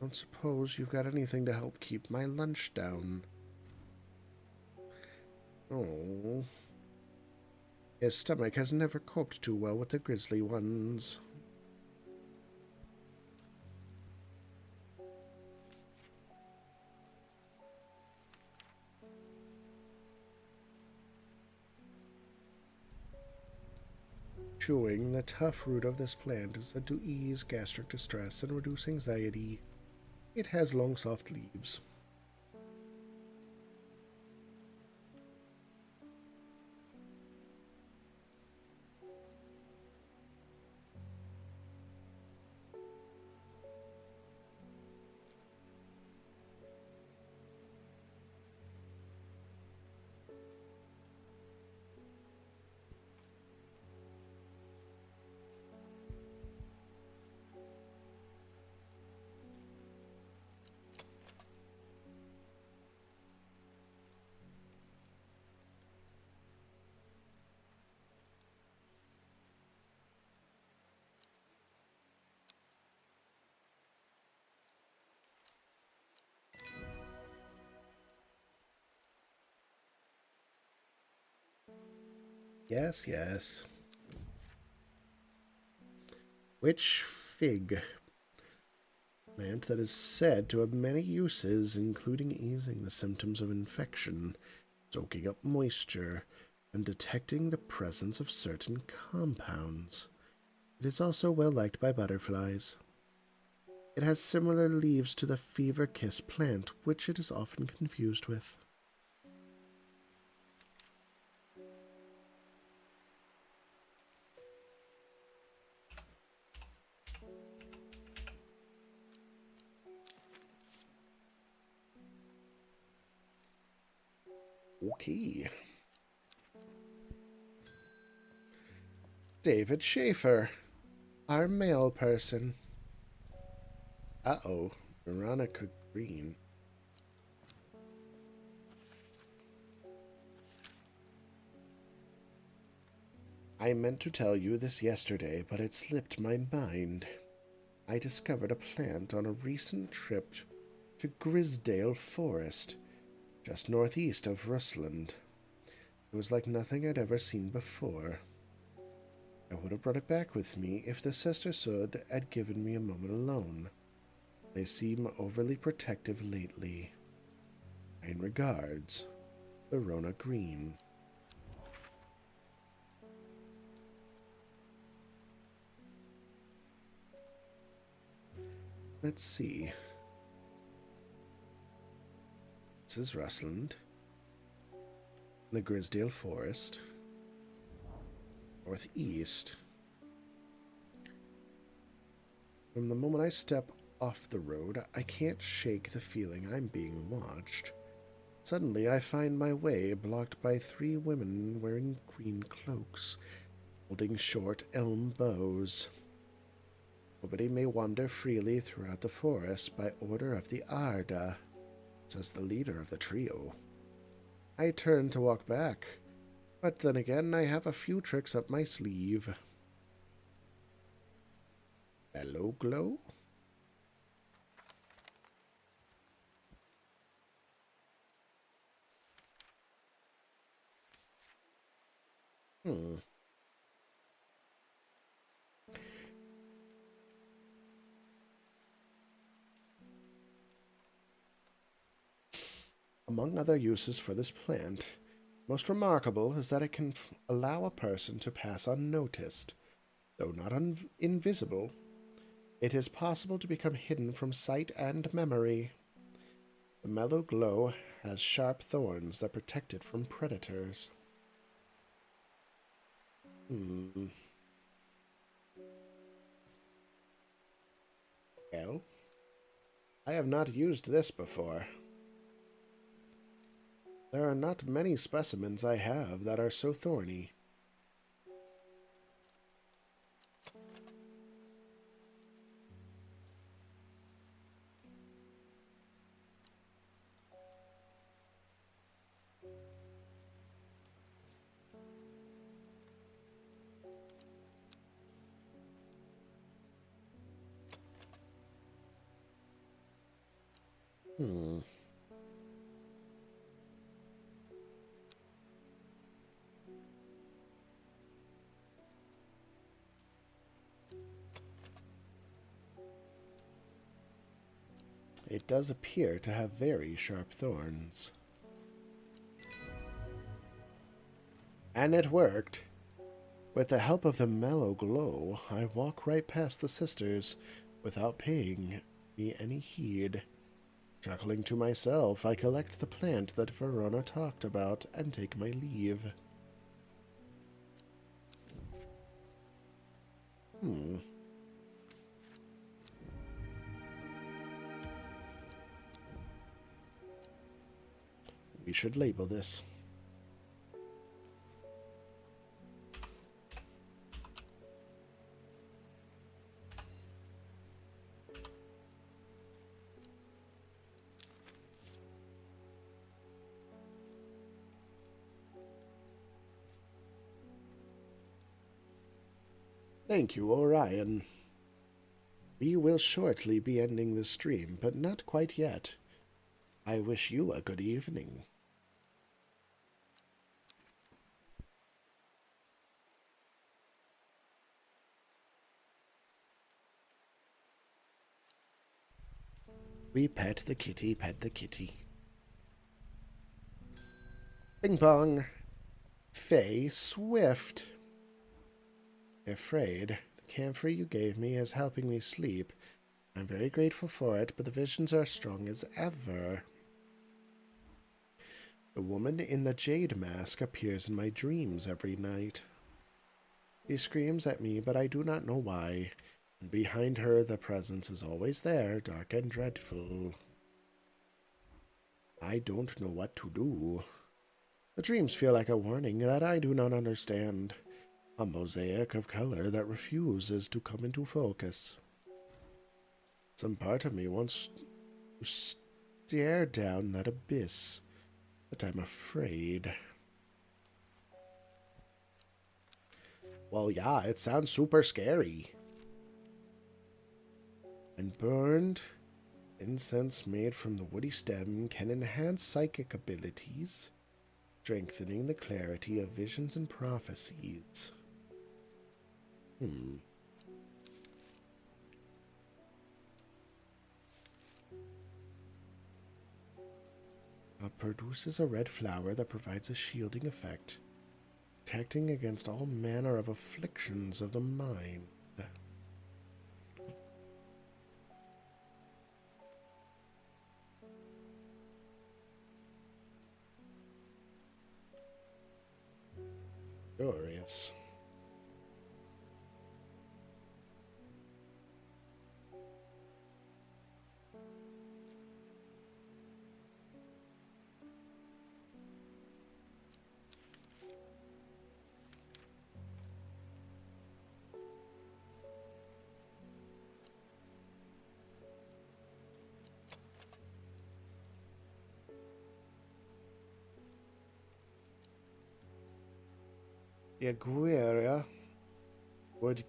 Don't suppose you've got anything to help keep my lunch down. Oh. His stomach has never coped too well with the grisly ones. Chewing the tough root of this plant is said to ease gastric distress and reduce anxiety. It has long, soft leaves. Yes, yes. Witch fig plant that is said to have many uses, including easing the symptoms of infection, soaking up moisture, and detecting the presence of certain compounds. It is also well liked by butterflies. It has similar leaves to the fever kiss plant, which it is often confused with. Okay. David Schaefer, our mail person. Uh-oh, Veronica Green. I meant to tell you this yesterday, but it slipped my mind. I discovered a plant on a recent trip to Grisdale Forest, just northeast of Rusland. It was like nothing I'd ever seen before. I would have brought it back with me if the Sister Sud had given me a moment alone. They seem overly protective lately. Kind regards, Verona Green. Let's see. This is Rusland, the Grisdale Forest, northeast. From the moment I step off the road, I can't shake the feeling I'm being watched. Suddenly, I find my way blocked by 3 women wearing green cloaks, holding short elm bows. Nobody may wander freely throughout the forest by order of the Arda, says the leader of the trio. I turn to walk back, but then again I have a few tricks up my sleeve. Mellow glow? Hmm. Among other uses for this plant, most remarkable is that it can allow a person to pass unnoticed. Though not invisible, it is possible to become hidden from sight and memory. The mellow glow has sharp thorns that protect it from predators. Well, I have not used this before. There are not many specimens I have that are so thorny. Hmm. It does appear to have very sharp thorns. And it worked. With the help of the mellow glow, I walk right past the sisters without paying me any heed. Chuckling to myself, I collect the plant that Verona talked about and take my leave. We should label this. Thank you, Orion. We will shortly be ending the stream, but not quite yet. I wish you a good evening. We pet the kitty, pet the kitty. Bing bong. Faye Swift. Afraid. The camphor you gave me is helping me sleep. I'm very grateful for it, but the visions are strong as ever. The woman in the jade mask appears in my dreams every night. She screams at me, but I do not know why. And behind her, the presence is always there, dark and dreadful. I don't know what to do. The dreams feel like a warning that I do not understand. A mosaic of color that refuses to come into focus. Some part of me wants to stare down that abyss, but I'm afraid. Well, yeah, it sounds super scary. And burned incense made from the woody stem can enhance psychic abilities, strengthening the clarity of visions and prophecies. Produces a red flower that provides a shielding effect, protecting against all manner of afflictions of the mind. Glorious. The Aguirre would,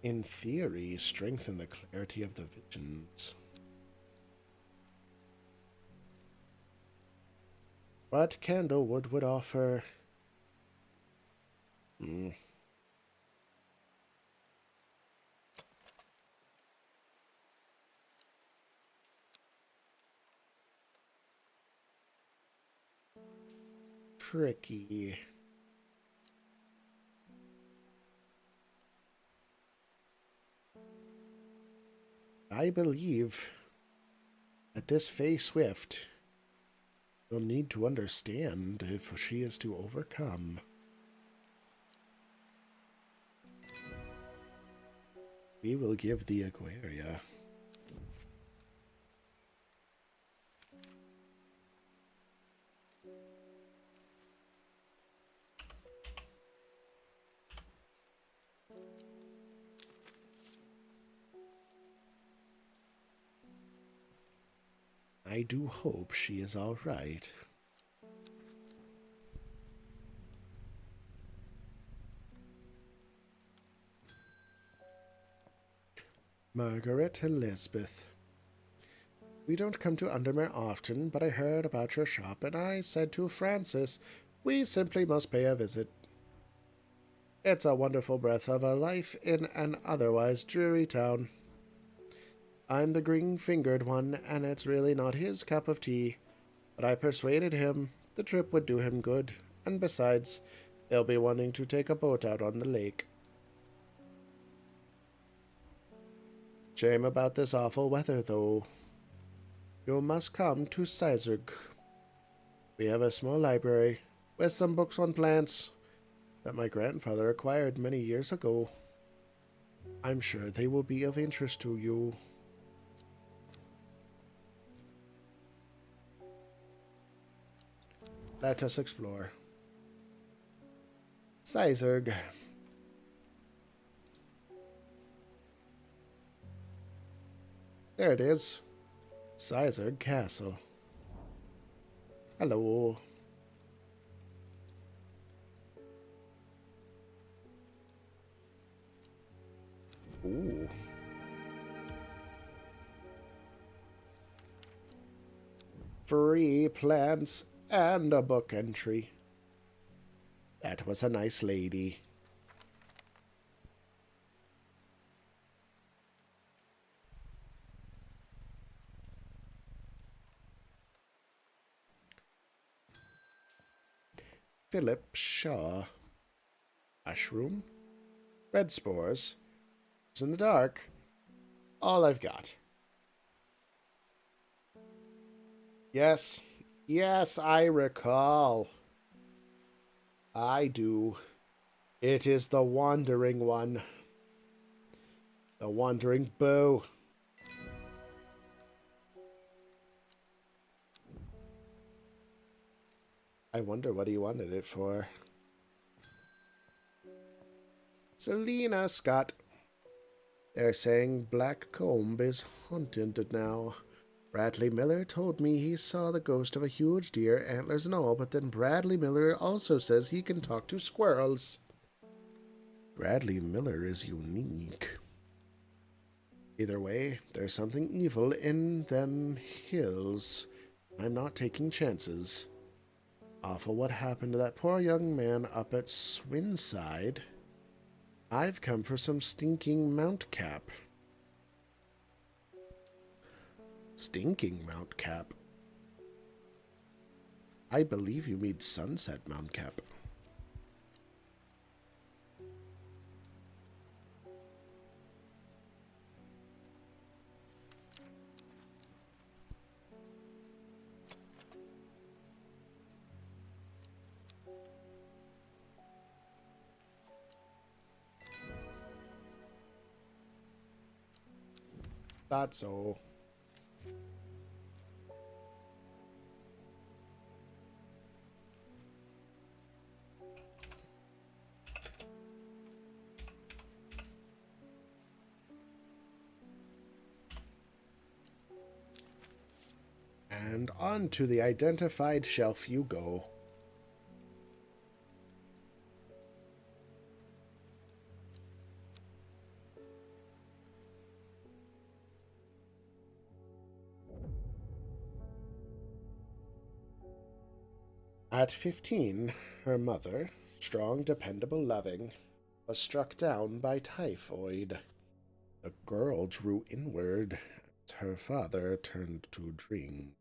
in theory, strengthen the clarity of the visions. But candlewood would offer... tricky. I believe that this Fey Swift will need to understand if she is to overcome. We will give the Aquaria. I do hope she is all right. Margaret Elizabeth. We don't come to Undermere often, but I heard about your shop, and I said to Francis, we simply must pay a visit. It's a wonderful breath of a life in an otherwise dreary town. I'm the green-fingered one, and it's really not his cup of tea, but I persuaded him the trip would do him good, and besides, he'll be wanting to take a boat out on the lake. Shame about this awful weather, though. You must come to Sizerg. We have a small library with some books on plants that my grandfather acquired many years ago. I'm sure they will be of interest to you. Let us explore. Sizerg. There it is. Sizerg Castle. Hello. Ooh. Free plants and a book entry. That was a nice lady. Philip Shaw. Mushroom. Red spores. It's in the dark. All I've got. Yes. Yes, I recall. I do. It is the Wandering One. The Wandering Bow. I wonder what he wanted it for. Selena Scott. They're saying Black Comb is haunted now. Bradley Miller told me he saw the ghost of a huge deer, antlers and all, but then Bradley Miller also says he can talk to squirrels. Bradley Miller is unique. Either way, there's something evil in them hills. I'm not taking chances. Awful what happened to that poor young man up at Swinside. I've come for some stinking Mount Cap. Stinking Mount Cap? I believe you mean Sunset Mount Cap. Thought so. And onto the identified shelf you go. At 15, her mother, strong, dependable, loving, was struck down by typhoid. The girl drew inward as her father turned to drink.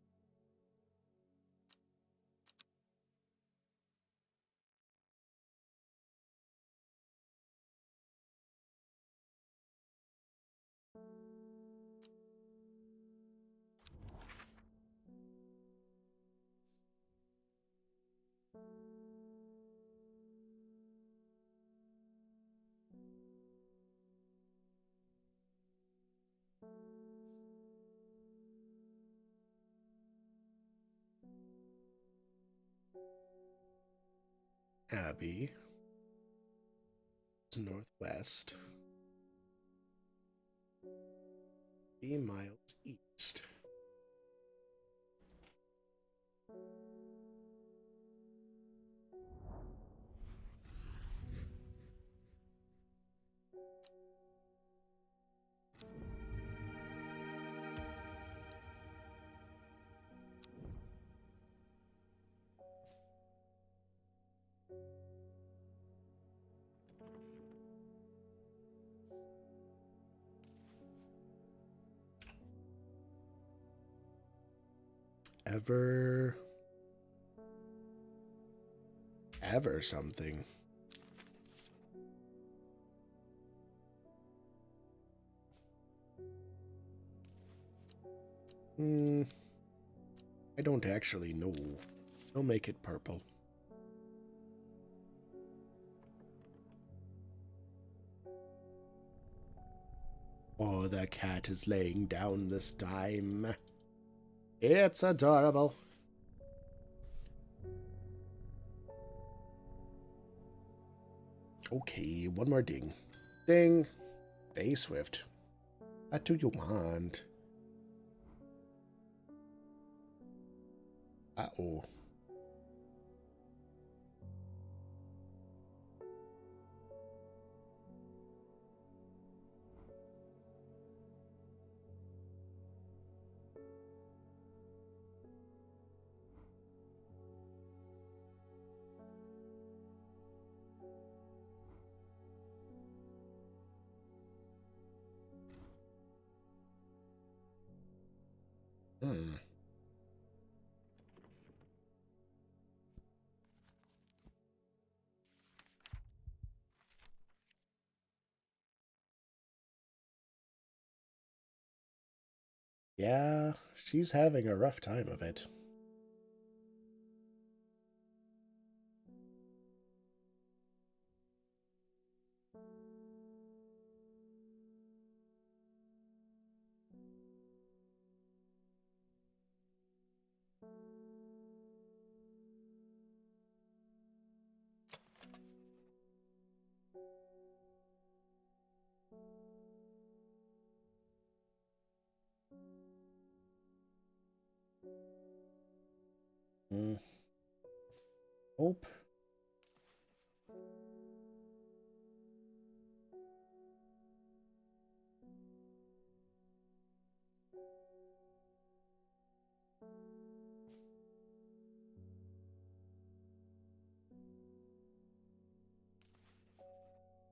Abbey is northwest, 3 miles east. Ever something. I don't actually know. I'll make it purple. Oh, the cat is laying down this time. It's adorable. Okay, one more ding. Ding. Very swift. What do you want? Uh-oh. Hmm. Yeah, she's having a rough time of it. Mm. Nope.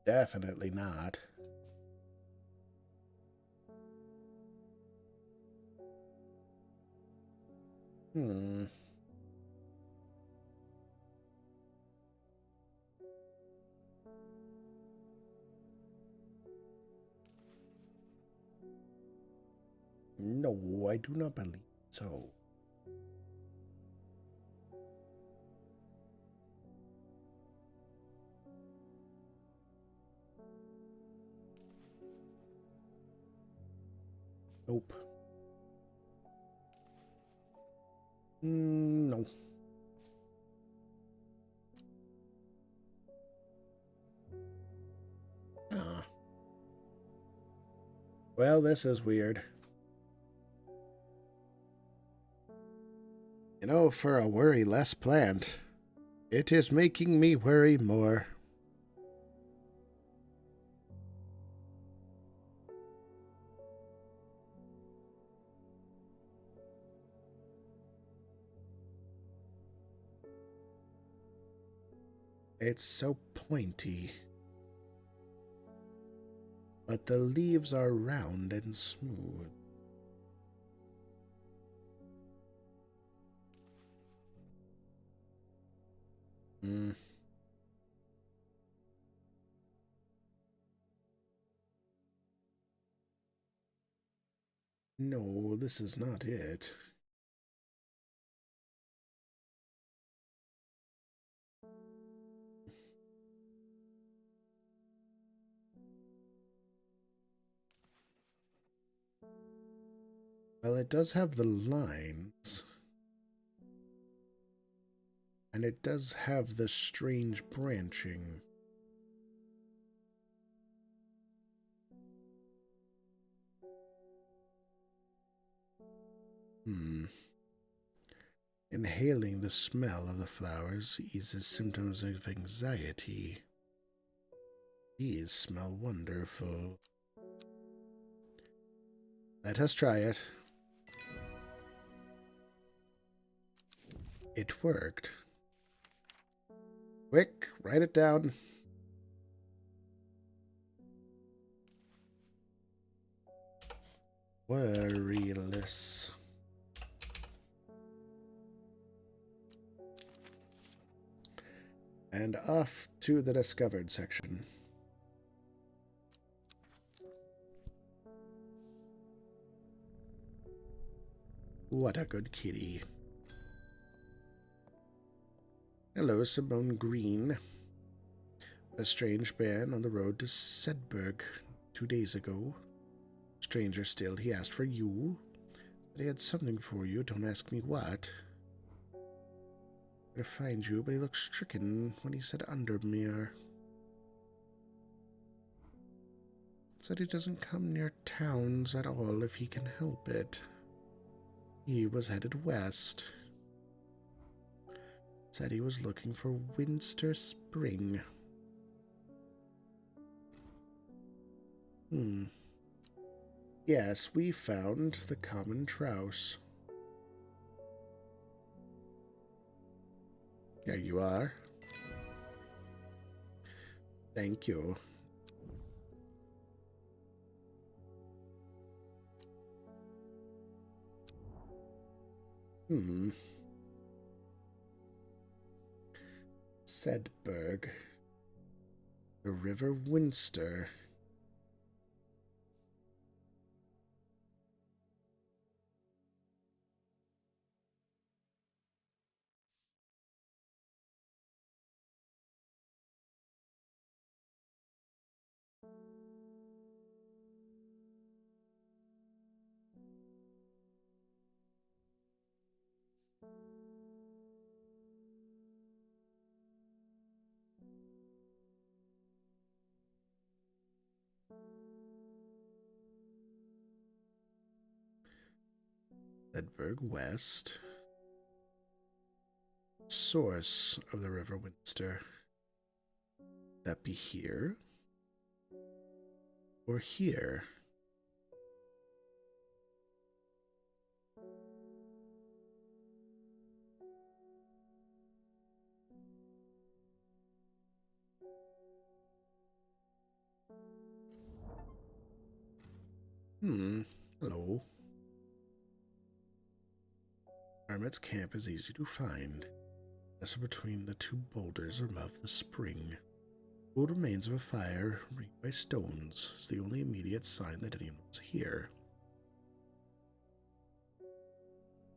Definitely not. Hmm. No, I do not believe so. Nope. No. Ah. Well, this is weird. You know, for a worry less plant, it is making me worry more. It's so pointy. But the leaves are round and smooth. Hmm. No, this is not it. Well, it does have the lines. And it does have the strange branching. Hmm. Inhaling the smell of the flowers eases symptoms of anxiety. These smell wonderful. Let us try it. It worked. Quick, write it down. Worryless. And off to the discovered section. What a good kitty. Hello, Simone Green. A strange man on the road to Sedberg 2 days ago. Stranger still, he asked for you. But he had something for you, don't ask me what. To find you, but he looked stricken when he said Undermere. Said he doesn't come near towns at all if he can help it. He was headed west. Said he was looking for Winster Spring. Yes, we found the common trouse. There you are. Thank you. Sedberg. The River Winster. Sedberg West. source of the River Winster. That be here? Or here? Hello. Hermit's camp is easy to find. Nestled between the two boulders above the spring. Old remains of a fire ringed by stones is the only immediate sign that anyone was here.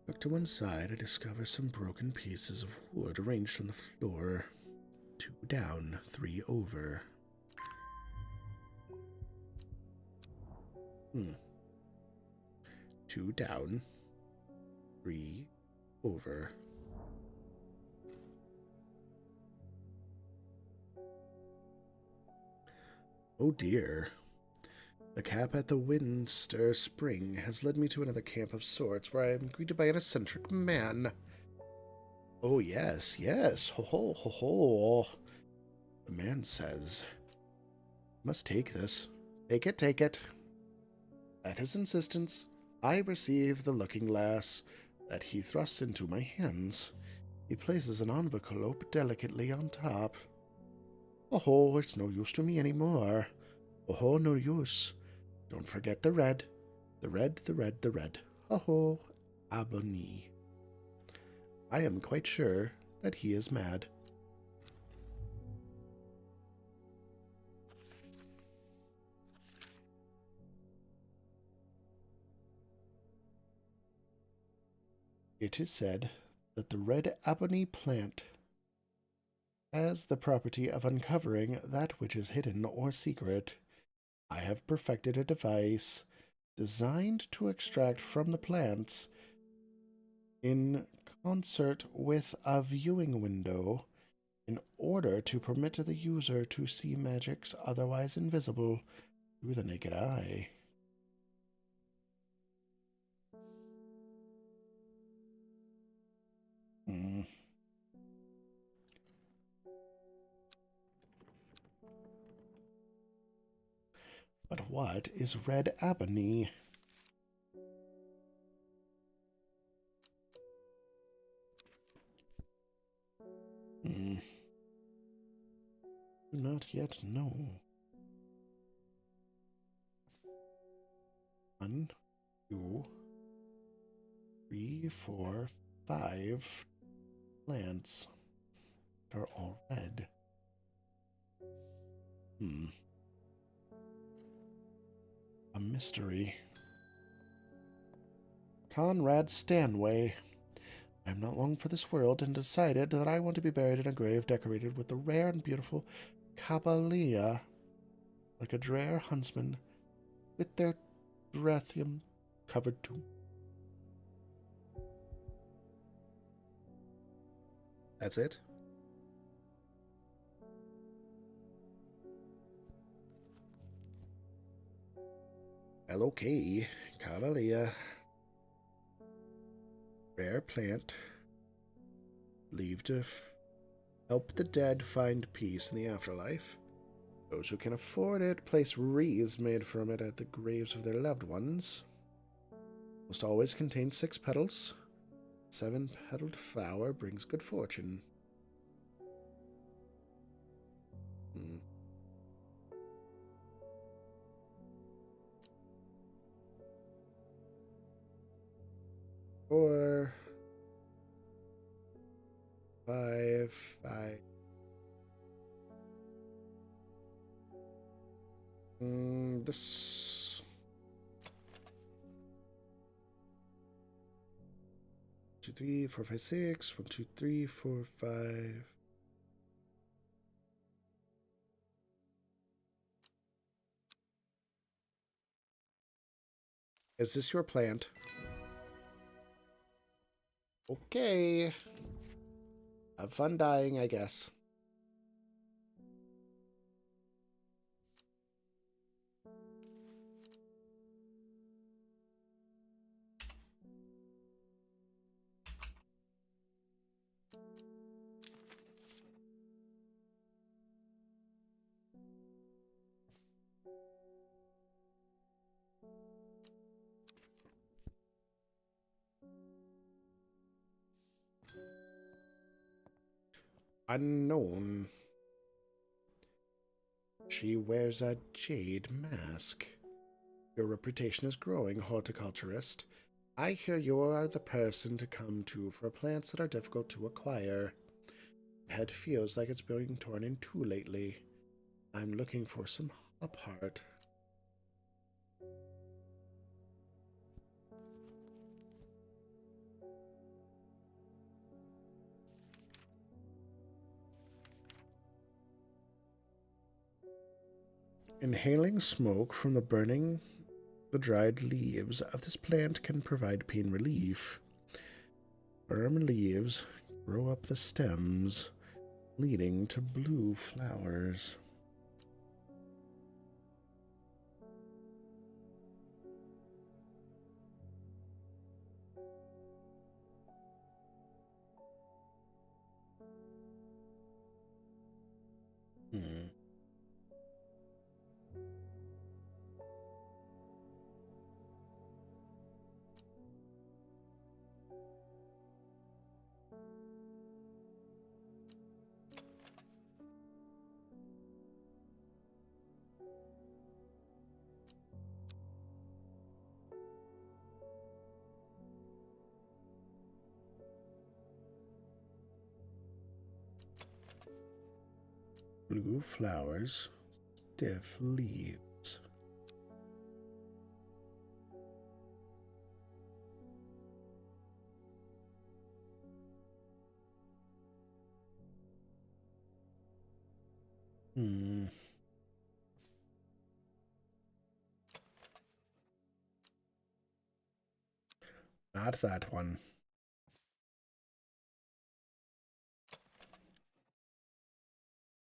Look to one side, I discover some broken pieces of wood arranged on the floor. 2 down, 3 over. 2 down, 3 over. Oh dear. The camp at the Winster Spring has led me to another camp of sorts where I am greeted by an eccentric man. Oh yes, yes, ho ho ho ho. The man says, must take this. Take it, take it. At his insistence, I receive the looking glass that he thrusts into my hands. He places an envelope delicately on top. Oh, it's no use to me anymore. Oh, no use. Don't forget the red. The red, the red, the red. Oh, Abony. I am quite sure that he is mad. It is said that the red Abony plant has the property of uncovering that which is hidden or secret. I have perfected a device designed to extract from the plants, in concert with a viewing window, in order to permit the user to see magics otherwise invisible through the naked eye. But what is red ebony? Do not yet know. 1, 2, 3, 4, 5 plants are all red. A mystery. Conrad Stanway. I am not long for this world and decided that I want to be buried in a grave decorated with the rare and beautiful Caballia, like a drear huntsman with their Drathium-covered tomb. That's it? Well, okay. Caballia. Rare plant. Believed to help the dead find peace in the afterlife. Those who can afford it place wreaths made from it at the graves of their loved ones. Must always contain 6 petals. 7-petaled flower brings good fortune. 4, 5, 5. This 2, 3, 4, 5, 6. 1, 2, 3, 4, 5. Is this your plant? Okay. Have fun dying, I guess. unknown. She wears a jade mask. Your reputation is growing, horticulturist. I hear you are the person to come to for plants that are difficult to acquire. My head feels like it's being torn in two lately. I'm looking for some hop heart. Inhaling smoke from the dried leaves of this plant can provide pain relief. Firm leaves grow up the stems, leading to blue flowers. Hmm. Blue flowers, stiff leaves. Hmm. Not that one.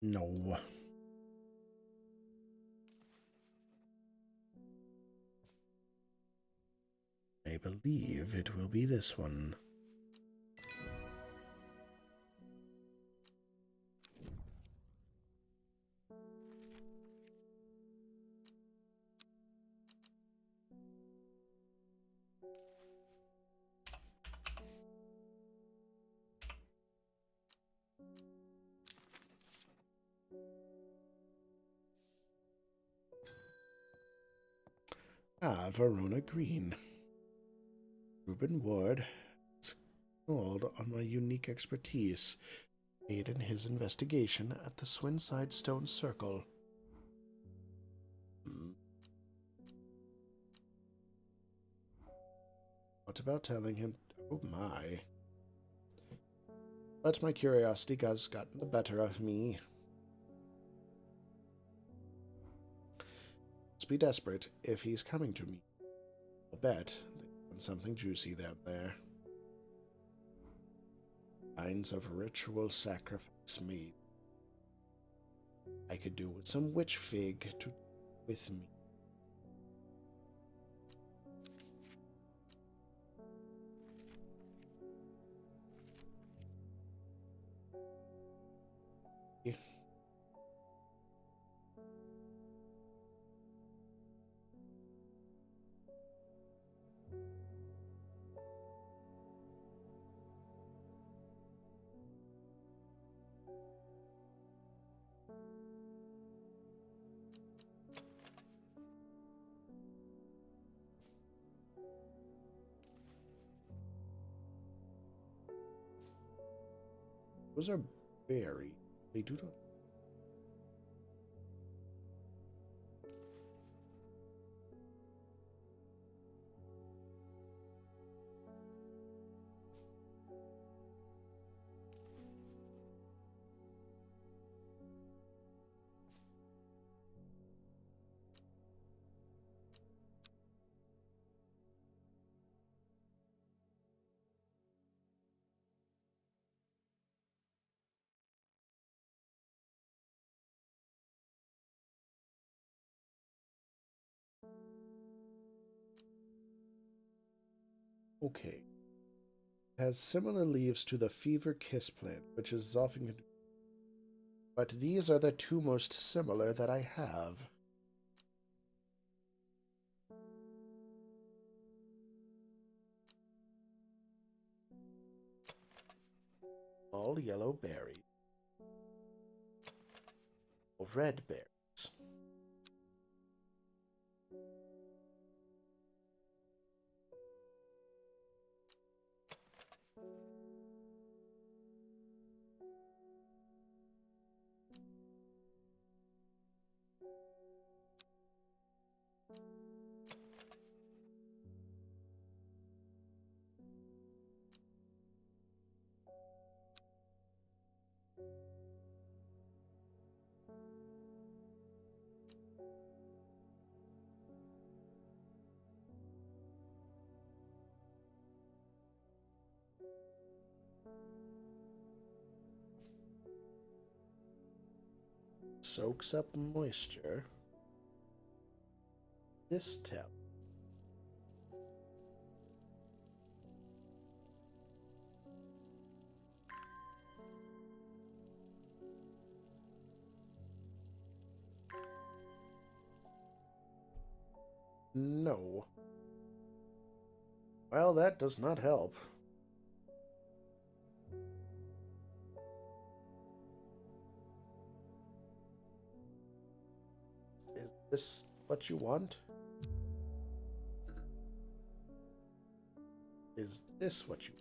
No. I believe it will be this one. Ah, Verona Green. Reuben Ward has called on my unique expertise made in his investigation at the Swinside Stone Circle. Hmm. What about telling him? Oh my. But my curiosity has gotten the better of me. Must be desperate if he's coming to me. I'll bet there's something juicy down there. Signs of ritual sacrifice made. I could do with some witch fig to with me. Those are berry. They do not. Okay. It has similar leaves to the fever kiss plant, which is often. But these are the two most similar that I have. All yellow berry. red berries. Soaks up moisture. This tap. No. Well, that does not help. Is this what you want? Is this what you...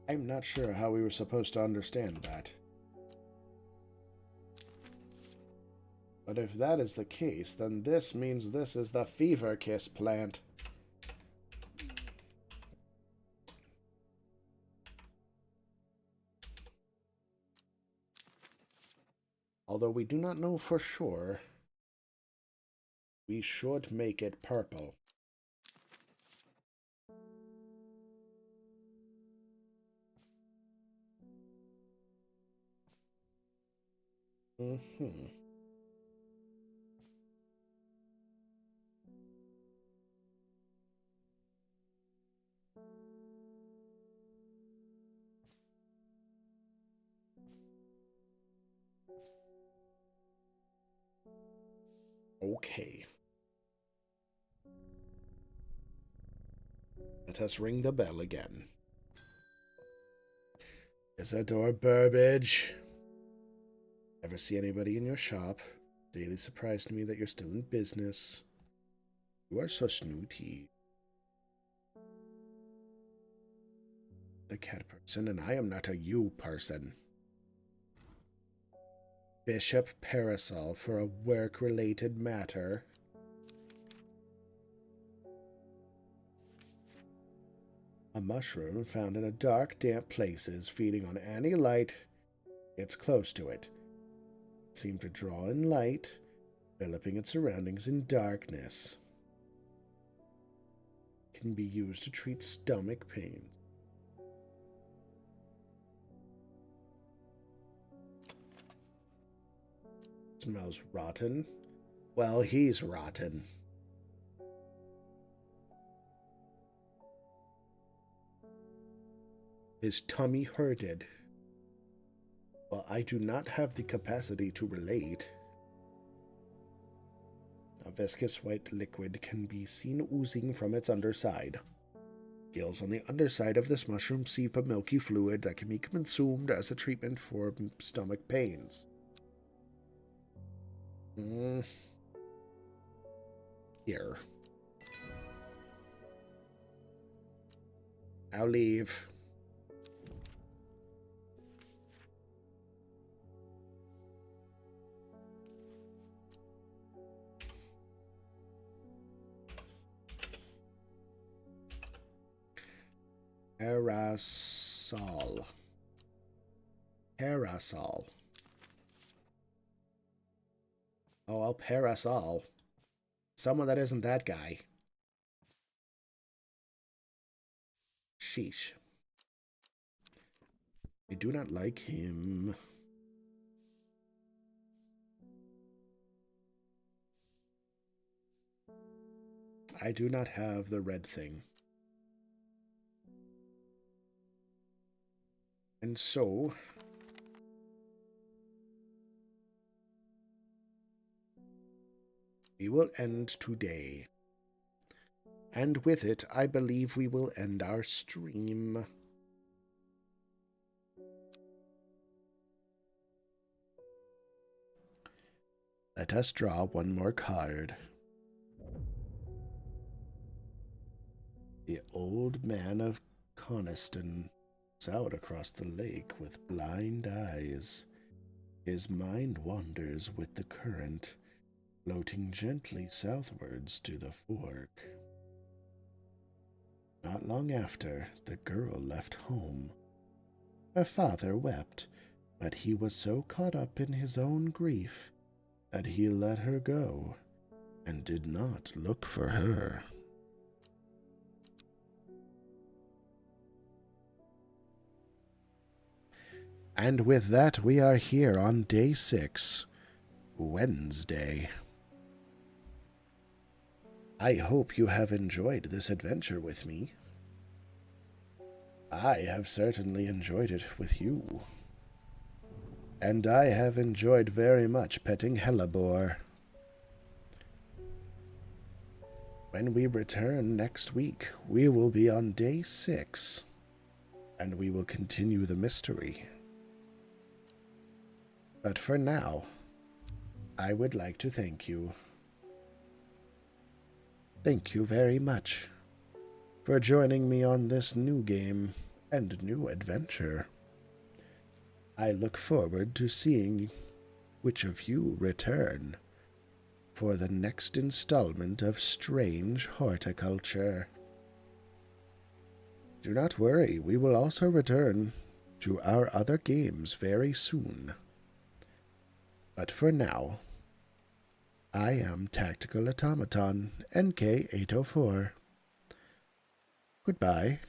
I'm not sure how we were supposed to understand that. But if that is the case, then this means this is the fever kiss plant. Although we do not know for sure, we should make it purple. Mm-hmm. Okay. Let us ring the bell again. Isadora Burbage. Ever see anybody in your shop? Daily surprise to me that you're still in business. You are so snooty. The cat person, and I am not a you person. Bishop Parasol for a work-related matter. A mushroom found in a dark, damp places, feeding on any light gets close to it. It seemed to draw in light, enveloping its surroundings in darkness. It can be used to treat stomach pains. Smells rotten. Well, he's rotten. His tummy hurted. Well, I do not have the capacity to relate. A viscous white liquid can be seen oozing from its underside. Gills on the underside of this mushroom seep a milky fluid that can be consumed as a treatment for stomach pains. Here. I'll leave. Parasol. Parasol. Oh, I'll parasol. Someone that isn't that guy. Sheesh. I do not like him. I do not have the red thing. And so, we will end today. And with it, I believe we will end our stream. Let us draw one more card. The old man of Coniston is out across the lake with blind eyes. His mind wanders with the current, floating gently southwards to the fork. Not long after, the girl left home. Her father wept, but he was so caught up in his own grief that he let her go and did not look for her. And with that, we are here on day 6, Wednesday. I hope you have enjoyed this adventure with me. I have certainly enjoyed it with you. And I have enjoyed very much petting Hellebore. When we return next week, we will be on day 6, and we will continue the mystery. But for now, I would like to thank you. Thank you very much for joining me on this new game and new adventure. I look forward to seeing which of you return for the next installment of Strange Horticulture. Do not worry, we will also return to our other games very soon. But for now, I am Tactical Automaton NK804. Goodbye.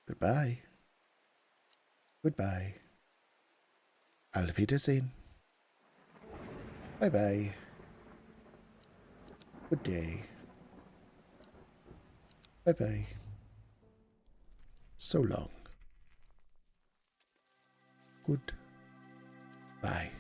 Goodbye. Goodbye. Auf Wiedersehen. Bye-bye. Good day. Bye-bye. So long. Goodbye.